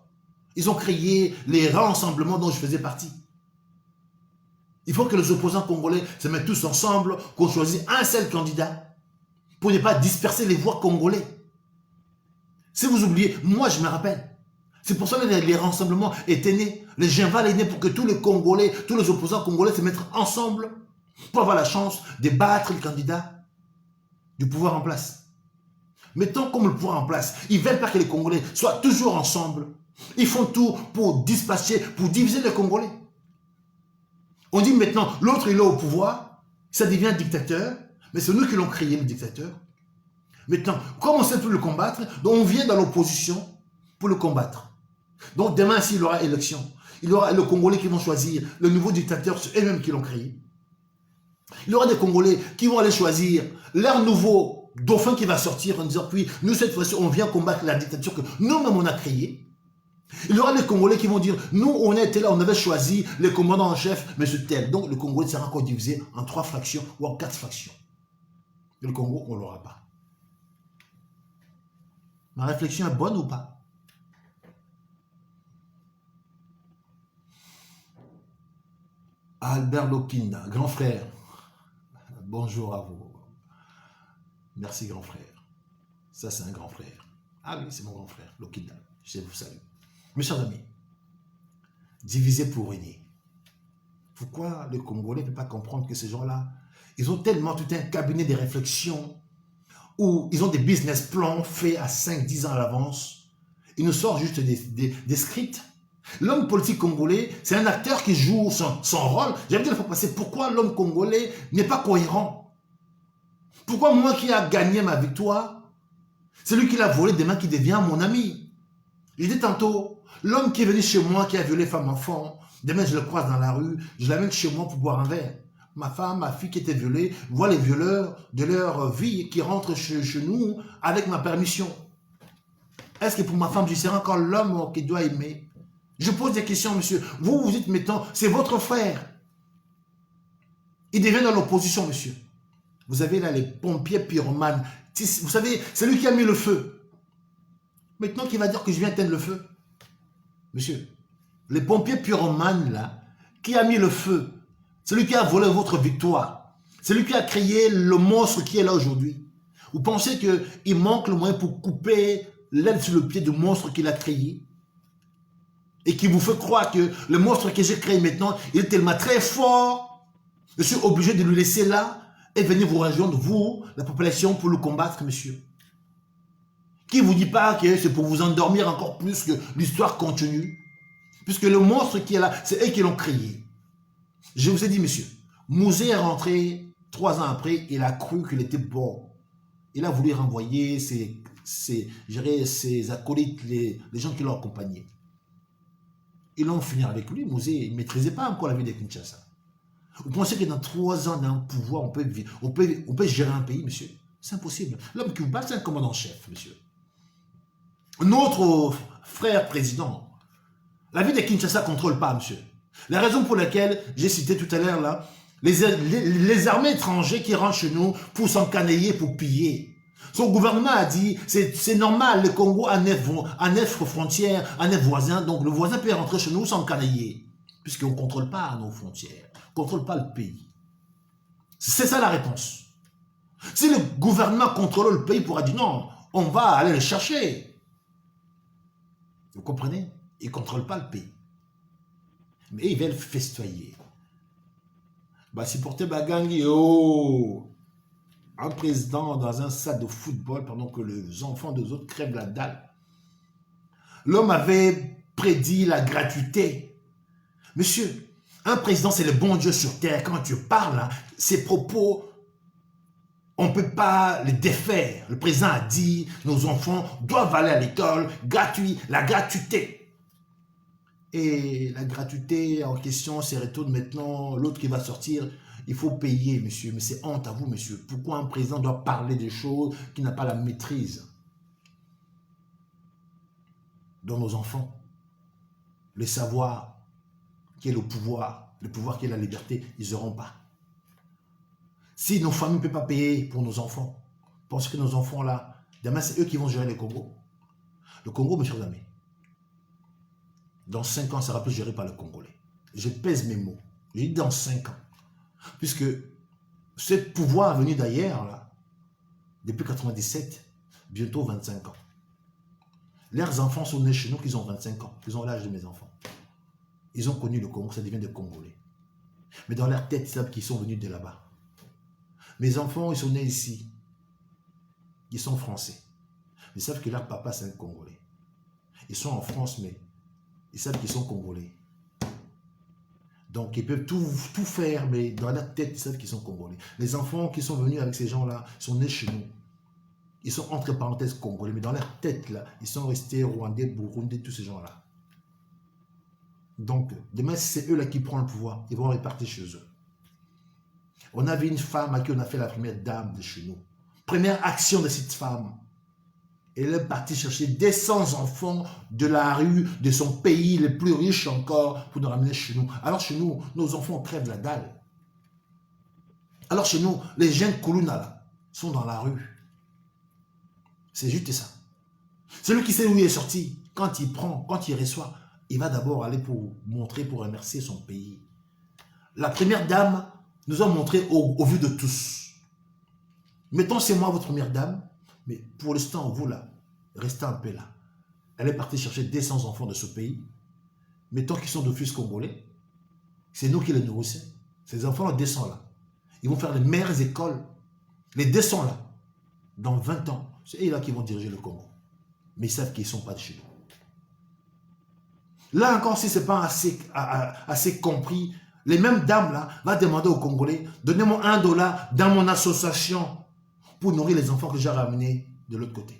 Ils ont créé les rassemblements dont je faisais partie. Il faut que les opposants congolais se mettent tous ensemble, qu'on choisisse un seul candidat pour ne pas disperser les voix congolais. Si vous oubliez, moi je me rappelle. C'est pour ça que les rassemblements étaient nés. Les Genval est né pour que tous les Congolais, tous les opposants congolais se mettent ensemble pour avoir la chance de battre le candidat du pouvoir en place. Mettons comme le pouvoir en place. Ils ne veulent pas que les Congolais soient toujours ensemble. Ils font tout pour dispatcher, pour diviser les Congolais. On dit maintenant, l'autre il est au pouvoir, ça devient dictateur, mais c'est nous qui l'ont créé le dictateur. Maintenant, comme on sait plus le combattre, donc on vient dans l'opposition pour le combattre. Donc demain, s'il y aura élection, il y aura les Congolais qui vont choisir le nouveau dictateur, c'est eux-mêmes qui l'ont créé. Il y aura des Congolais qui vont aller choisir leur nouveau dauphin qui va sortir en disant, puis nous cette fois-ci, on vient combattre la dictature que nous-mêmes on a créée. Il y aura des Congolais qui vont dire, nous on était là, on avait choisi le commandant en chef, M. Tel. Donc le Congolais sera encore divisé en 3 fractions ou en 4 fractions. Et le Congo, on ne l'aura pas. Ma réflexion est bonne ou pas? Albert Lokinda, grand frère. Bonjour à vous. Merci grand frère. Ça c'est un grand frère. Ah oui, c'est mon grand frère, Lokinda. Je vous salue. Mes chers amis, diviser pour régner. Pourquoi le Congolais ne peut pas comprendre que ces gens-là, ils ont tellement tout un cabinet de réflexion où ils ont des business plans faits à 5-10 ans à l'avance. Ils nous sortent juste des scripts. L'homme politique congolais, c'est un acteur qui joue son rôle. J'aime dire, il faut passer. Pourquoi l'homme congolais n'est pas cohérent? Pourquoi moi qui a gagné ma victoire, c'est lui qui l'a volé demain qui devient mon ami? Je dis tantôt, l'homme qui est venu chez moi, qui a violé femme enfant, demain je le croise dans la rue, je l'amène chez moi pour boire un verre. Ma femme, ma fille qui était violée, voit les violeurs de leur vie qui rentrent chez nous avec ma permission. Est-ce que pour ma femme, je serai encore l'homme qui doit aimer? Je pose des questions, monsieur. Vous, vous dites maintenant, c'est votre frère. Il devient dans l'opposition, monsieur. Vous avez là les pompiers pyromanes. Vous savez, c'est lui qui a mis le feu. Maintenant, qui va dire que je viens éteindre le feu? Monsieur, les pompiers pyromanes, là, qui a mis le feu? C'est lui qui a volé votre victoire. C'est lui qui a créé le monstre qui est là aujourd'hui. Vous pensez qu'il manque le moyen pour couper l'aile sur le pied du monstre qu'il a créé? Et qui vous fait croire que le monstre que j'ai créé maintenant, il est tellement très fort, je suis obligé de le laisser là et venir vous rejoindre, vous, la population, pour le combattre, monsieur. Qui ne vous dit pas que c'est pour vous endormir encore plus que l'histoire continue? Puisque le monstre qui est là, c'est eux qui l'ont créé. Je vous ai dit, monsieur, Mouzé est rentré 3 ans après, il a cru qu'il était bon. Il a voulu renvoyer ses acolytes, les gens qui l'ont accompagné. Ils l'ont fini avec lui. Mouzé ne maîtrisait pas encore la vie de Kinshasa. Vous pensez que dans 3 ans d'un pouvoir, on peut gérer un pays, monsieur? C'est impossible. L'homme qui vous bat, c'est un commandant-chef, monsieur. Notre frère président, la vie de Kinshasa ne contrôle pas, monsieur. La raison pour laquelle j'ai cité tout à l'heure là, les armées étrangères qui rentrent chez nous pour s'encanailler, pour piller. Son gouvernement a dit, c'est normal, le Congo a 9 frontières, a 9 voisins, donc le voisin peut rentrer chez nous sans canailler, puisqu'on ne contrôle pas nos frontières, on ne contrôle pas le pays. C'est ça la réponse. Si le gouvernement contrôle le pays, il pourra dire non, on va aller le chercher. Vous comprenez? Ils ne contrôlent pas le pays. Mais ils veulent festoyer. Bah, si porter Bagangi, oh! Un président dans un stade de football pendant que les enfants des autres crèvent la dalle. L'homme avait prédit la gratuité. Monsieur, un président, c'est le bon Dieu sur terre. Quand tu parles, hein, ses propos, on ne peut pas les défaire. Le président a dit, nos enfants doivent aller à l'école, gratuit, la gratuité. Et la gratuité en question, c'est retourne maintenant, l'autre qui va sortir, il faut payer, monsieur. Mais c'est honte à vous, monsieur. Pourquoi un président doit parler des choses qui n'a pas la maîtrise dans nos enfants? Le savoir qui est le pouvoir qui est la liberté, ils n'auront pas. Si nos familles ne peuvent pas payer pour nos enfants, parce que nos enfants là, demain c'est eux qui vont gérer le Congo. Le Congo, mes chers amis, dans 5 ans, ça sera plus géré par le Congolais. Je pèse mes mots. J'ai dit dans 5 ans. Puisque ce pouvoir venu d'ailleurs, là, depuis 97, bientôt 25 ans. Leurs enfants sont nés chez nous qu'ils ont 25 ans. Ils ont l'âge de mes enfants. Ils ont connu le Congo, ça devient des Congolais. Mais dans leur tête, ils savent qu'ils sont venus de là-bas. Mes enfants, ils sont nés ici. Ils sont français. Ils savent que leur papa, c'est un Congolais. Ils sont en France, mais ils savent qu'ils sont Congolais. Donc, ils peuvent tout faire, mais dans leur tête, ils savent qu'ils sont Congolais. Les enfants qui sont venus avec ces gens-là sont nés chez nous. Ils sont entre parenthèses Congolais, mais dans leur tête, là, ils sont restés Rwandais, Burundais, tous ces gens-là. Donc, demain, c'est eux là qui prennent le pouvoir. Ils vont répartir chez eux. On avait une femme à qui on a fait la première dame de chez nous. Première action de cette femme. Elle est partie chercher des 100 enfants de la rue, de son pays, les plus riches encore, pour nous ramener chez nous. Alors chez nous, nos enfants crèvent la dalle. Alors chez nous, les jeunes Koulouna là, sont dans la rue. C'est juste ça. Celui qui sait où il est sorti, quand il prend, quand il reçoit, il va d'abord aller pour montrer, pour remercier son pays. La première dame nous a montré au vu de tous. Mettons, c'est moi votre première dame, mais pour l'instant, vous là, restez un peu là. Elle est partie chercher 200 enfants de ce pays. Mettons qu'ils sont d'office congolais. C'est nous qui les nourrissons. Ces enfants-là, 200 là. Ils vont faire les meilleures écoles. Les 200 là, dans 20 ans, c'est eux là qui vont diriger le Congo. Mais ils savent qu'ils ne sont pas de chez nous. Là encore, si ce n'est pas assez compris, les mêmes dames là vont demander aux Congolais, donnez-moi $1 dans mon association pour nourrir les enfants que j'ai ramenés de l'autre côté.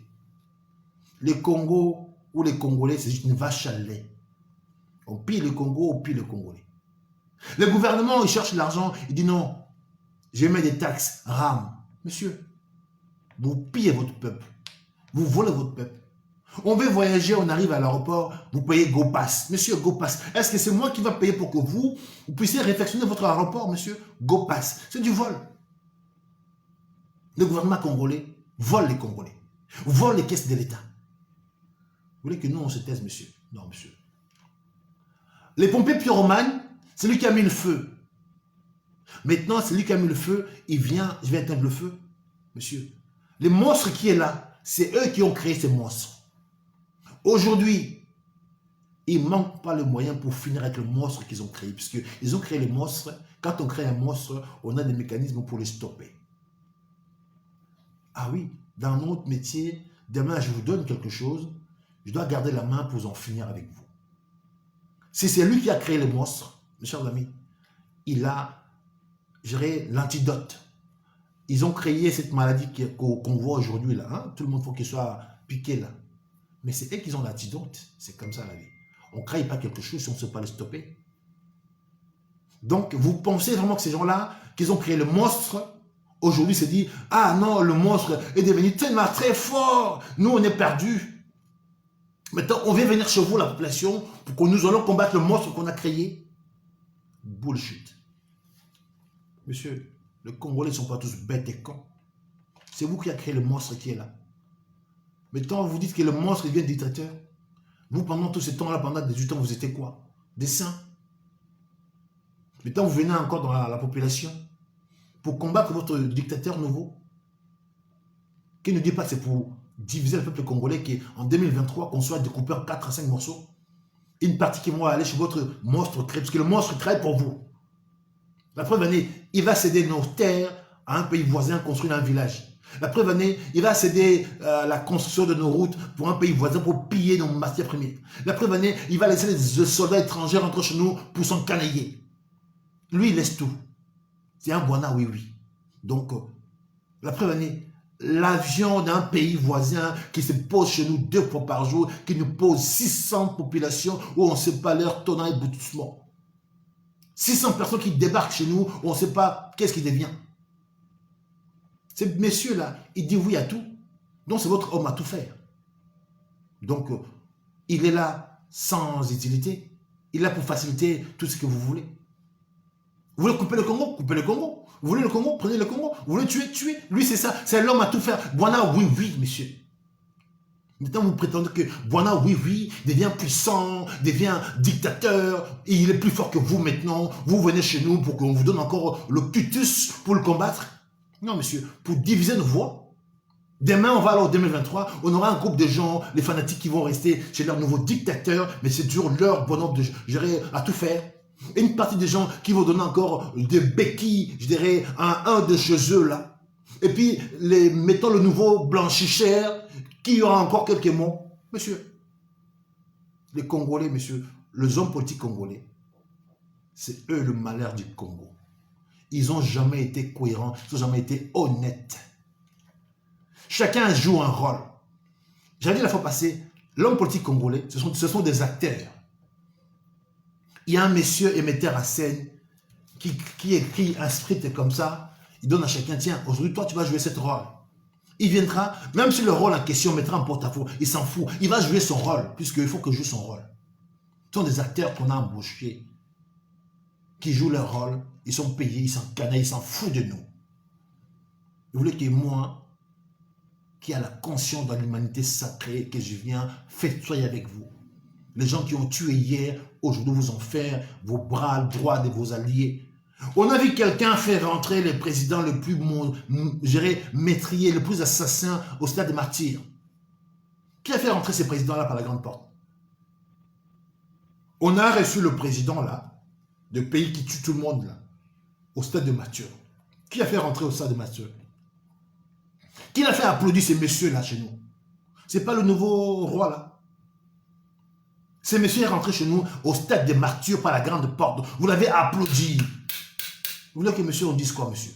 Les Congo ou les Congolais, c'est juste une vache à lait. On pille le Congo, on pille le Congolais. Le gouvernement, il cherche l'argent, il dit non, je vais mettre des taxes, RAM. Monsieur, vous pillez votre peuple. Vous volez votre peuple. On veut voyager, on arrive à l'aéroport, vous payez GoPass. Monsieur, GoPass. Est-ce que c'est moi qui va payer pour que vous puissiez réfectionner votre aéroport, monsieur? GoPass. C'est du vol. Le gouvernement congolais vole les Congolais. Vole les caisses de l'État. Vous voulez que nous, on se taise, monsieur? Non, monsieur. Les pompiers pyromanes, c'est lui qui a mis le feu. Maintenant, c'est lui qui a mis le feu. Il vient, je vais éteindre le feu. Monsieur, les monstres qui est là, c'est eux qui ont créé ces monstres. Aujourd'hui, il ne manque pas le moyen pour finir avec le monstre qu'ils ont créé. Puisqu'ils ont créé les monstres. Quand on crée un monstre, on a des mécanismes pour les stopper. Ah oui, dans notre métier, demain je vous donne quelque chose, je dois garder la main pour en finir avec vous. Si c'est lui qui a créé les monstres, mes chers amis, il a géré l'antidote. Ils ont créé cette maladie qu'on voit aujourd'hui là. Hein? Tout le monde faut qu'il soit piqué là. Mais c'est eux qui ont l'antidote. C'est comme ça la vie. On ne crée pas quelque chose si on ne sait pas le stopper. Donc, vous pensez vraiment que ces gens-là, qu'ils ont créé le monstre, aujourd'hui, se dit, ah non, le monstre est devenu tellement très fort. Nous, on est perdus. Maintenant, on vient venir chez vous, la population, pour que nous allons combattre le monstre qu'on a créé. Bullshit. Monsieur, les Congolais ne sont pas tous bêtes et cons. C'est vous qui avez créé le monstre qui est là. Maintenant, vous dites que le monstre devient dictateur. Vous, pendant tout ce temps-là, pendant 18 ans, vous étiez quoi? Des saints. Maintenant, vous venez encore dans la population pour combattre votre dictateur nouveau. Qui ne dit pas que c'est pour diviser le peuple congolais qu'en 2023, qu'on soit découpé en 4 à 5 morceaux. Une partie qui va aller chez votre monstre crée, parce que le monstre crée pour vous. La preuve année, il va céder nos terres à un pays voisin, construire un village. La preuve en est, il va céder la construction de nos routes pour un pays voisin pour piller nos matières premières. La preuve en est, il va laisser les soldats étrangers rentrer chez nous pour s'encanailler. Lui, il laisse tout. C'est un Bwana, oui, oui. Donc, la preuve en est, l'avion d'un pays voisin qui se pose chez nous 2 fois par jour, qui nous pose 600 populations où on ne sait pas leur tenant et aboutissement. 600 personnes qui débarquent chez nous où on ne sait pas qu'est-ce qui devient. Ce monsieur-là, il dit oui à tout. Donc, c'est votre homme à tout faire. Donc, il est là sans utilité. Il est là pour faciliter tout ce que vous voulez. Vous voulez couper le Congo? Coupez le Congo. Vous voulez le Congo? Prenez le Congo. Vous voulez tuer? Tuez. Lui, c'est ça. C'est l'homme à tout faire. Bwana, oui, oui, monsieur. Maintenant, vous prétendez que Bwana, oui, oui, devient puissant, devient dictateur, et il est plus fort que vous maintenant. Vous venez chez nous pour qu'on vous donne encore le cutus pour le combattre. Non, monsieur, pour diviser nos voix. Demain, on va aller en 2023, on aura un groupe de gens, les fanatiques qui vont rester chez leur nouveau dictateur, mais c'est toujours leur bonhomme de gérer à tout faire. Et une partie des gens qui vont donner encore des béquilles, je dirais, à un de chez eux, là. Et puis, mettons le nouveau blanchicheur, qui aura encore quelques mots. Monsieur, les Congolais, monsieur, les hommes politiques congolais, c'est eux le malheur du Congo. Ils n'ont jamais été cohérents, ils n'ont jamais été honnêtes. Chacun joue un rôle. J'ai dit la fois passée, l'homme politique congolais, ce sont des acteurs. Il y a un monsieur émetteur à scène qui écrit un script comme ça, il donne à chacun, tiens, aujourd'hui, toi, tu vas jouer ce rôle. Il viendra, même si le rôle en question mettra en porte-à-faux, il s'en fout. Il va jouer son rôle, puisqu'il faut que je joue son rôle. Ce sont des acteurs qu'on a embauchés, qui jouent leur rôle, ils sont payés, ils s'en canaillent, ils s'en foutent de nous. Vous voulez que moi, qui a la conscience de l'humanité sacrée, que je viens festoyer avec vous. Les gens qui ont tué hier, aujourd'hui vous en faire vos bras droits de vos alliés. On a vu quelqu'un faire rentrer le président le plus métrier, le plus assassin au stade des martyrs. Qui a fait rentrer ces présidents-là par la grande porte? On a reçu le président là, de pays qui tue tout le monde là, au stade de Mathieu. Qui a fait rentrer au stade de Mathieu? Qui a fait applaudir ces messieurs-là chez nous? C'est pas le nouveau roi là. Ces messieurs est rentré chez nous au stade des martyrs par la grande porte. Vous l'avez applaudi. Vous voulez que monsieur, on dise quoi, monsieur?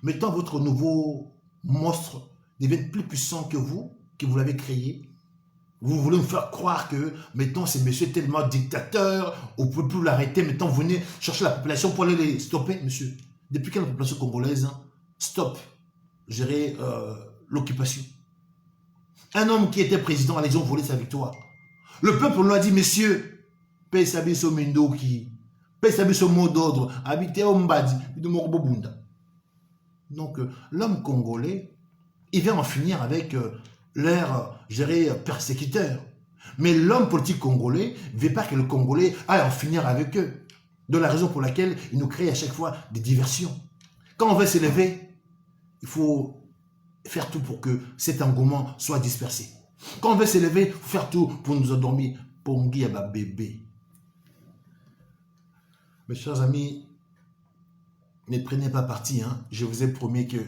Mettons votre nouveau monstre devienne plus puissant que vous l'avez créé. Vous voulez me faire croire que, mettons, ces messieurs tellement dictateurs, on ne peut plus l'arrêter. Mettons, vous venez chercher la population pour aller les stopper, monsieur. Depuis quand la population congolaise stop gérer l'occupation? Un homme qui était président, ils ont volé sa victoire. Le peuple lui a dit, messieurs, paix sabiso mendoki, paix sabiso mot d'ordre, habitez au Mbadi, de Morobobunda. Donc, l'homme congolais, il vient en finir avec l'air persécuteur. Mais l'homme politique congolais ne veut pas que le Congolais aille en finir avec eux. De la raison pour laquelle il nous crée à chaque fois des diversions. Quand on veut s'élever, il faut faire tout pour que cet engouement soit dispersé. Quand on veut s'élever, il faut faire tout pour nous endormir. Pongi à bébé. Mes chers amis, ne prenez pas parti. Je vous ai promis que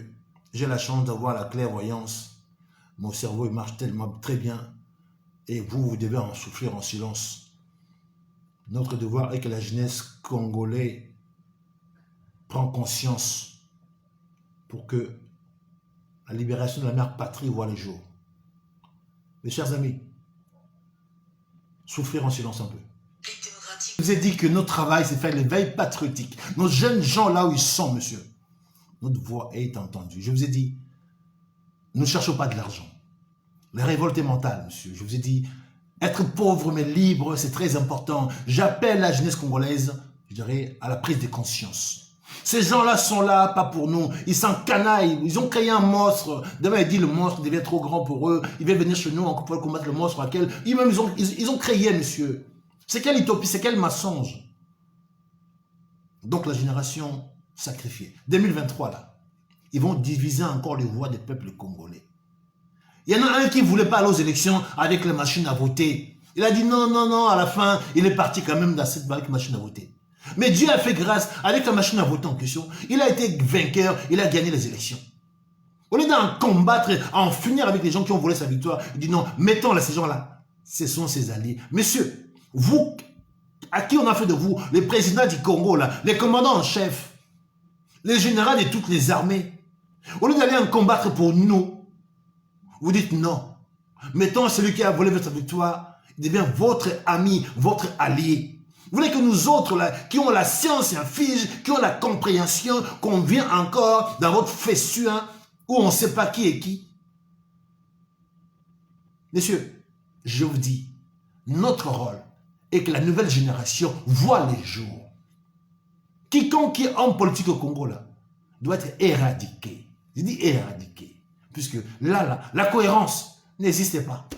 j'ai la chance d'avoir la clairvoyance. Mon cerveau il marche tellement très bien. Et vous devez en souffrir en silence. Notre devoir est que la jeunesse congolaise prenne conscience pour que la libération de la mère patrie voit le jour. Mes chers amis, souffrir en silence un peu. Je vous ai dit que notre travail, c'est faire l'éveil patriotique. Nos jeunes gens, là où ils sont, monsieur, notre voix est entendue. Je vous ai dit, ne cherchons pas de l'argent. La révolte est mentale, monsieur. Je vous ai dit, être pauvre mais libre, c'est très important. J'appelle la jeunesse congolaise, je dirais, à la prise de conscience. Ces gens-là sont là, pas pour nous. Ils s'encanaillent. Ils ont créé un monstre. Demain, il dit le monstre devient trop grand pour eux. Ils veulent venir chez nous encore pour combattre le monstre. Ils ont créé, monsieur. C'est quelle utopie, c'est quel mensonge. Donc, la génération sacrifiée. 2023, là, ils vont diviser encore les voix des peuples congolais. Il y en a un qui ne voulait pas aller aux élections avec les machines à voter. Il a dit non, non, non. À la fin, il est parti quand même dans cette machine à voter. Mais Dieu a fait grâce avec la machine à voter en question. Il a été vainqueur, il a gagné les élections. Au lieu d'en combattre, en finir avec les gens qui ont volé sa victoire, il dit non, mettons là ces gens-là. Ce sont ses alliés. Messieurs, vous, à qui on a fait de vous, les présidents du Congo, là, les commandants en chef, les généraux de toutes les armées, au lieu d'aller en combattre pour nous, vous dites non. Mettons celui qui a volé votre victoire, il devient votre ami, votre allié. Vous voulez que nous autres, là, qui ont la science inflige, qui ont la compréhension, qu'on vient encore dans votre fessu, hein, où on ne sait pas qui est qui. Messieurs, je vous dis, notre rôle est que la nouvelle génération voit les jours. Quiconque qui est homme politique au Congo, là, doit être éradiqué. Je dis éradiqué. Puisque là, la cohérence n'existe pas.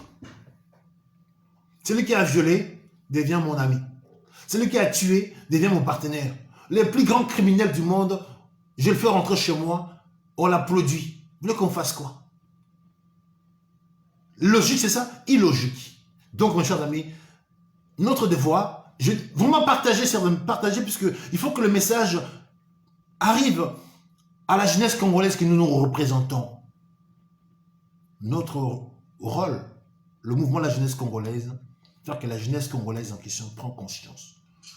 Celui qui a violé devient mon ami. Celui qui a tué devient mon partenaire. Les plus grands criminels du monde, je le fais rentrer chez moi, on l'applaudit. Vous voulez qu'on fasse quoi? Logique, c'est ça? Illogique. Donc, mes chers amis, notre devoir, vous m'en partagez, c'est de me partager, puisqu'il faut que le message arrive à la jeunesse congolaise que nous représentons. Notre rôle, le mouvement de la jeunesse congolaise, faire que la jeunesse congolaise en question prend conscience.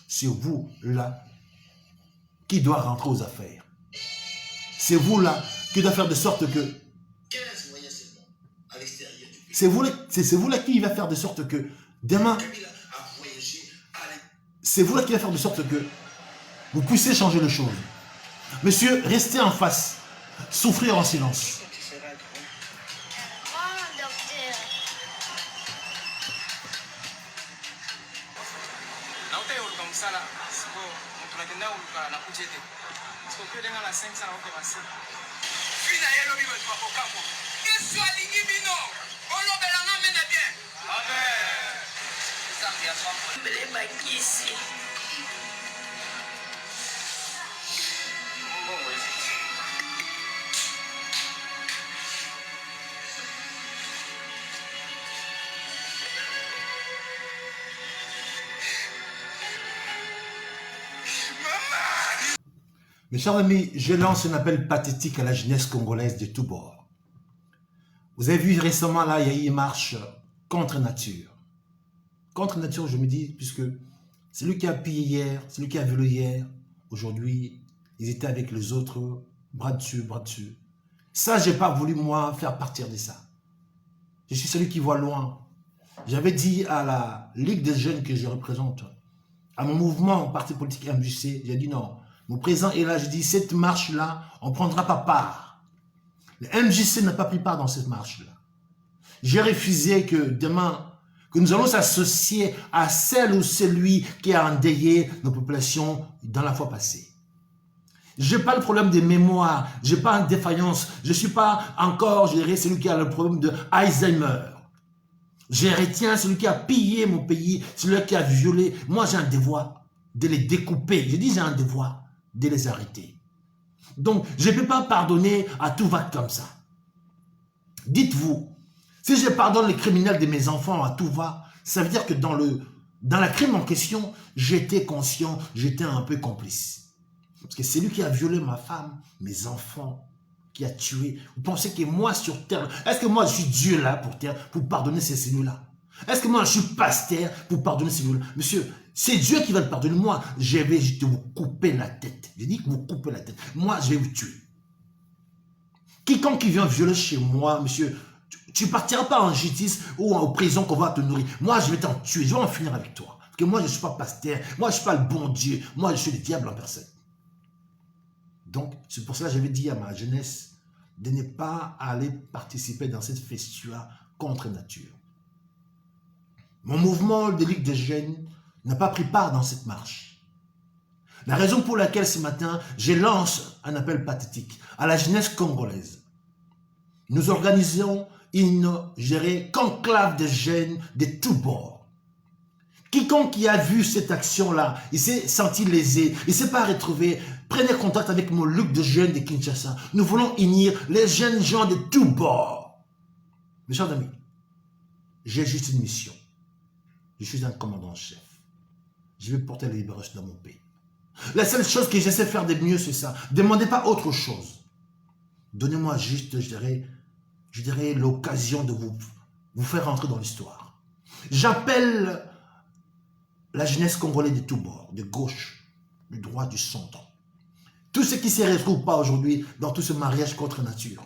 C'est vous, là, qui doit rentrer aux affaires. C'est vous, là, qui doit faire de sorte que... 15 moyens seulement, à l'extérieur du pays. C'est vous, là, qui va faire de sorte que... Demain, c'est vous, là, qui va faire de sorte que vous puissiez changer les choses. Monsieur, restez en face. Souffrir en silence. Mes chers amis, je lance un appel pathétique à la jeunesse congolaise de tous bords. Vous avez vu récemment, là, il y a eu une marche contre nature. Contre nature, je me dis, puisque celui qui a pillé hier, celui qui a volé hier, aujourd'hui, ils étaient avec les autres, bras dessus, bras dessus. Ça, je n'ai pas voulu, moi, faire partir de ça. Je suis celui qui voit loin. J'avais dit à la Ligue des jeunes que je représente, à mon mouvement, parti politique MJC, j'ai dit non. Mon président est là, je dis, cette marche-là, on ne prendra pas part. Le MJC n'a pas pris part dans cette marche-là. J'ai refusé que demain, que nous allons s'associer à celle ou celui qui a endeuillé nos populations dans la fois passée. Je n'ai pas le problème de mémoire, je n'ai pas de défaillance, je ne suis pas encore, je dirais, celui qui a le problème de Alzheimer. Je retiens celui qui a pillé mon pays, celui qui a violé. Moi, j'ai un devoir de les découper. Je dis, j'ai un devoir de les arrêter. Donc, je ne peux pas pardonner à tout va comme ça. Dites-vous, si je pardonne les criminels de mes enfants à tout va, ça veut dire que dans la crime en question, j'étais conscient, j'étais un peu complice. Parce que c'est lui qui a violé ma femme, mes enfants, qui a tué. Vous pensez que moi sur terre, est-ce que moi je suis Dieu là pour terre, pour pardonner ces celui-là? Est-ce que moi je suis pasteur pour pardonner ces celui-là? Monsieur, c'est Dieu qui va le pardonner. Moi, je vais vous couper la tête. J'ai dit que vous coupez la tête. Moi, je vais vous tuer. Quiconque qui vient violer chez moi, monsieur, tu ne partiras pas en justice ou en prison qu'on va te nourrir. Moi, je vais t'en tuer. Je vais en finir avec toi. Parce que moi, je ne suis pas pasteur. Moi, je ne suis pas le bon Dieu. Moi, je suis le diable en personne. Donc, c'est pour cela que j'avais dit à ma jeunesse de ne pas aller participer dans cette festua contre nature. Mon mouvement de Ligue des jeunes n'a pas pris part dans cette marche. La raison pour laquelle ce matin, je lance un appel pathétique à la jeunesse congolaise. Nous organisons une conclave de jeunes de tous bords. Quiconque qui a vu cette action-là, il s'est senti lésé, il ne s'est pas retrouvé. Prenez contact avec mon Ligue de jeunes de Kinshasa. Nous voulons unir les jeunes gens de tous bords. Mes chers amis, j'ai juste une mission. Je suis un commandant en chef. Je vais porter la libération dans mon pays. La seule chose que j'essaie de faire de mieux, c'est ça. Ne demandez pas autre chose. Donnez-moi juste, je dirais l'occasion de vous faire entrer dans l'histoire. J'appelle la jeunesse congolaise de tous bords, de gauche, du droit, du centre. Tous ceux qui ne se retrouvent pas aujourd'hui dans tout ce mariage contre nature,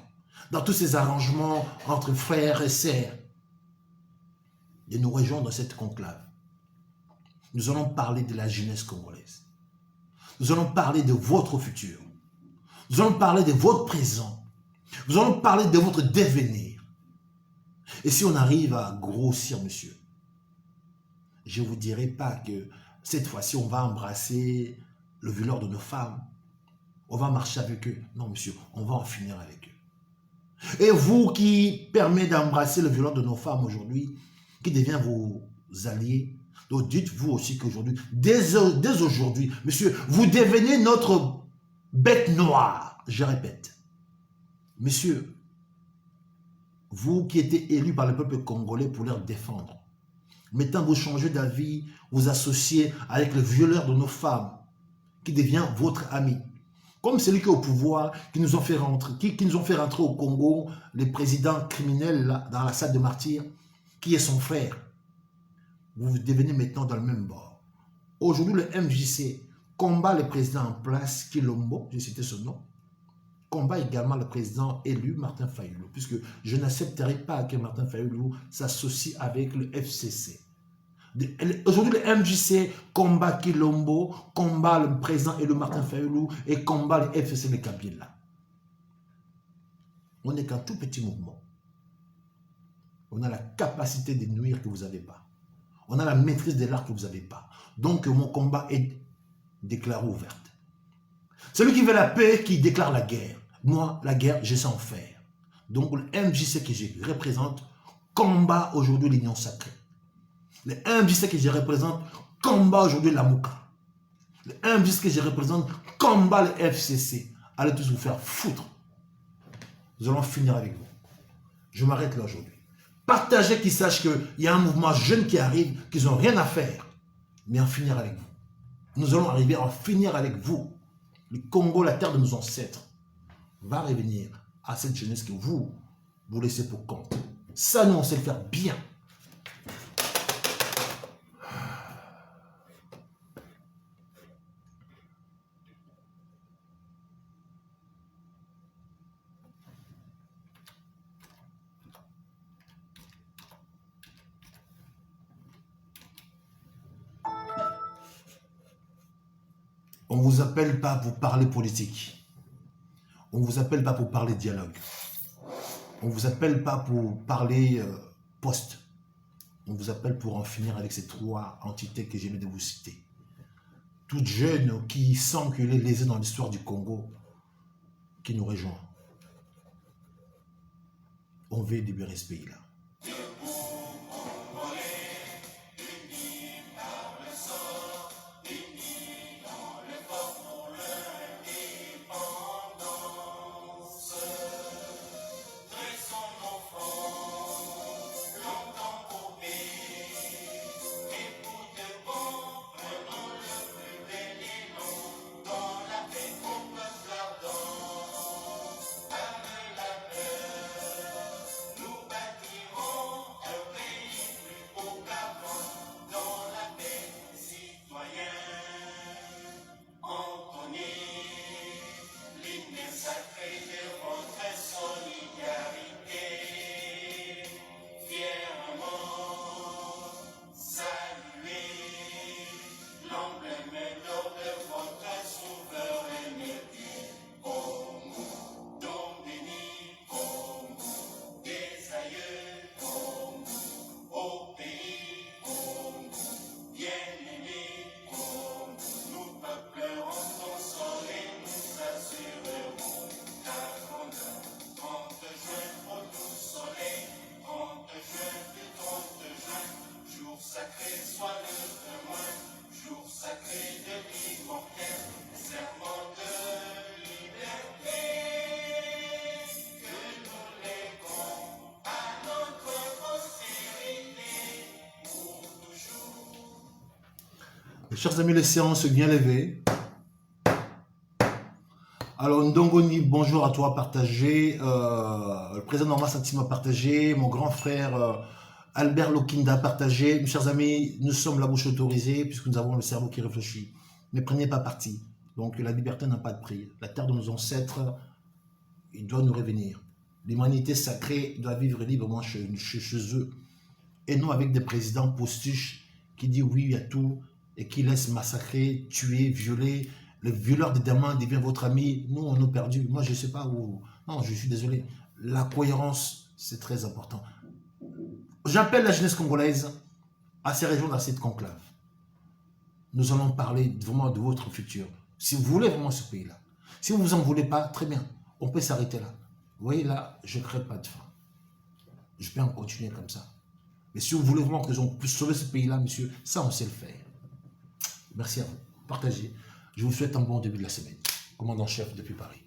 dans tous ces arrangements entre frères et sœurs, de nous rejoindre dans cette conclave. Nous allons parler de la jeunesse congolaise. Nous allons parler de votre futur. Nous allons parler de votre présent. Nous allons parler de votre devenir. Et si on arrive à grossir, monsieur, je ne vous dirai pas que cette fois-ci, on va embrasser le violeur de nos femmes. On va marcher avec eux. Non, monsieur, on va en finir avec eux. Et vous qui permettez d'embrasser le violeur de nos femmes aujourd'hui, qui devient vos alliés, donc dites-vous aussi qu'aujourd'hui, dès aujourd'hui, monsieur, vous devenez notre bête noire. Je répète. Monsieur, vous qui êtes élus par le peuple congolais pour leur défendre, maintenant vous changez d'avis, vous associez avec le violeur de nos femmes, qui devient votre ami. Comme celui qui est au pouvoir, qui nous ont fait rentrer, qui nous ont fait rentrer au Congo, les présidents criminels là, dans la salle de martyrs, qui est son frère. Vous devenez maintenant dans le même bord. Aujourd'hui, le MJC combat le président en place, Kilombo, j'ai cité son nom, combat également le président élu, Martin Fayulu, puisque je n'accepterai pas que Martin Fayulu s'associe avec le FCC. Aujourd'hui, le MJC combat Kilombo, combat le président élu Martin Fayulu et combat le FCC de Kabila. On n'est qu'un tout petit mouvement. On a la capacité de nuire que vous n'avez pas. On a la maîtrise de l'art que vous n'avez pas. Donc, mon combat est déclaré ouverte. Celui qui veut la paix, qui déclare la guerre. Moi, la guerre, je sais en faire. Donc, le MJC que je représente combat aujourd'hui l'union sacrée. Le MJC que je représente combat aujourd'hui la Mouka. Le MJC que je représente combat le FCC. Allez tous vous faire foutre. Nous allons finir avec vous. Je m'arrête là aujourd'hui. Partagez qu'ils sachent qu'il y a un mouvement jeune qui arrive, qu'ils n'ont rien à faire, mais en finir avec vous. Nous allons arriver à en finir avec vous. Le Congo, la terre de nos ancêtres, va revenir à cette jeunesse que vous laissez pour compte. Ça, nous, on sait le faire bien. On ne vous appelle pas pour parler politique. On ne vous appelle pas pour parler dialogue. On ne vous appelle pas pour parler poste. On vous appelle pour en finir avec ces trois entités que je viens de vous citer. Toute jeune qui sent qu'elle est lésée dans l'histoire du Congo, qui nous rejoint. On veut libérer ce pays-là. Chers amis, les séances bien levées. Alors, Ndongoni, bonjour à toi, partagé. Le président Norma Santima, partagé. Mon grand frère Albert Lokinda, partagé. Mes chers amis, nous sommes la bouche autorisée puisque nous avons le cerveau qui réfléchit. Ne prenez pas parti. Donc, la liberté n'a pas de prix. La terre de nos ancêtres, il doit nous revenir. L'humanité sacrée doit vivre librement chez eux. Et non avec des présidents postiches qui disent oui à tout et qui laissent massacrer, tuer, violer. Le violeur des diamants devient votre ami. Nous, on a perdu. Moi, je ne sais pas où. Non, je suis désolé. La cohérence, c'est très important. J'appelle la jeunesse congolaise à ces régions dans cette conclave. Nous allons parler vraiment de votre futur. Si vous voulez vraiment ce pays-là. Si vous ne vous en voulez pas, très bien. On peut s'arrêter là. Vous voyez là, je ne crée pas de faim. Je peux en continuer comme ça. Mais si vous voulez vraiment que l'on puisse sauver ce pays-là, monsieur, ça, on sait le faire. Merci à vous. Partagez. Je vous souhaite un bon début de la semaine. Commandant-chef depuis Paris.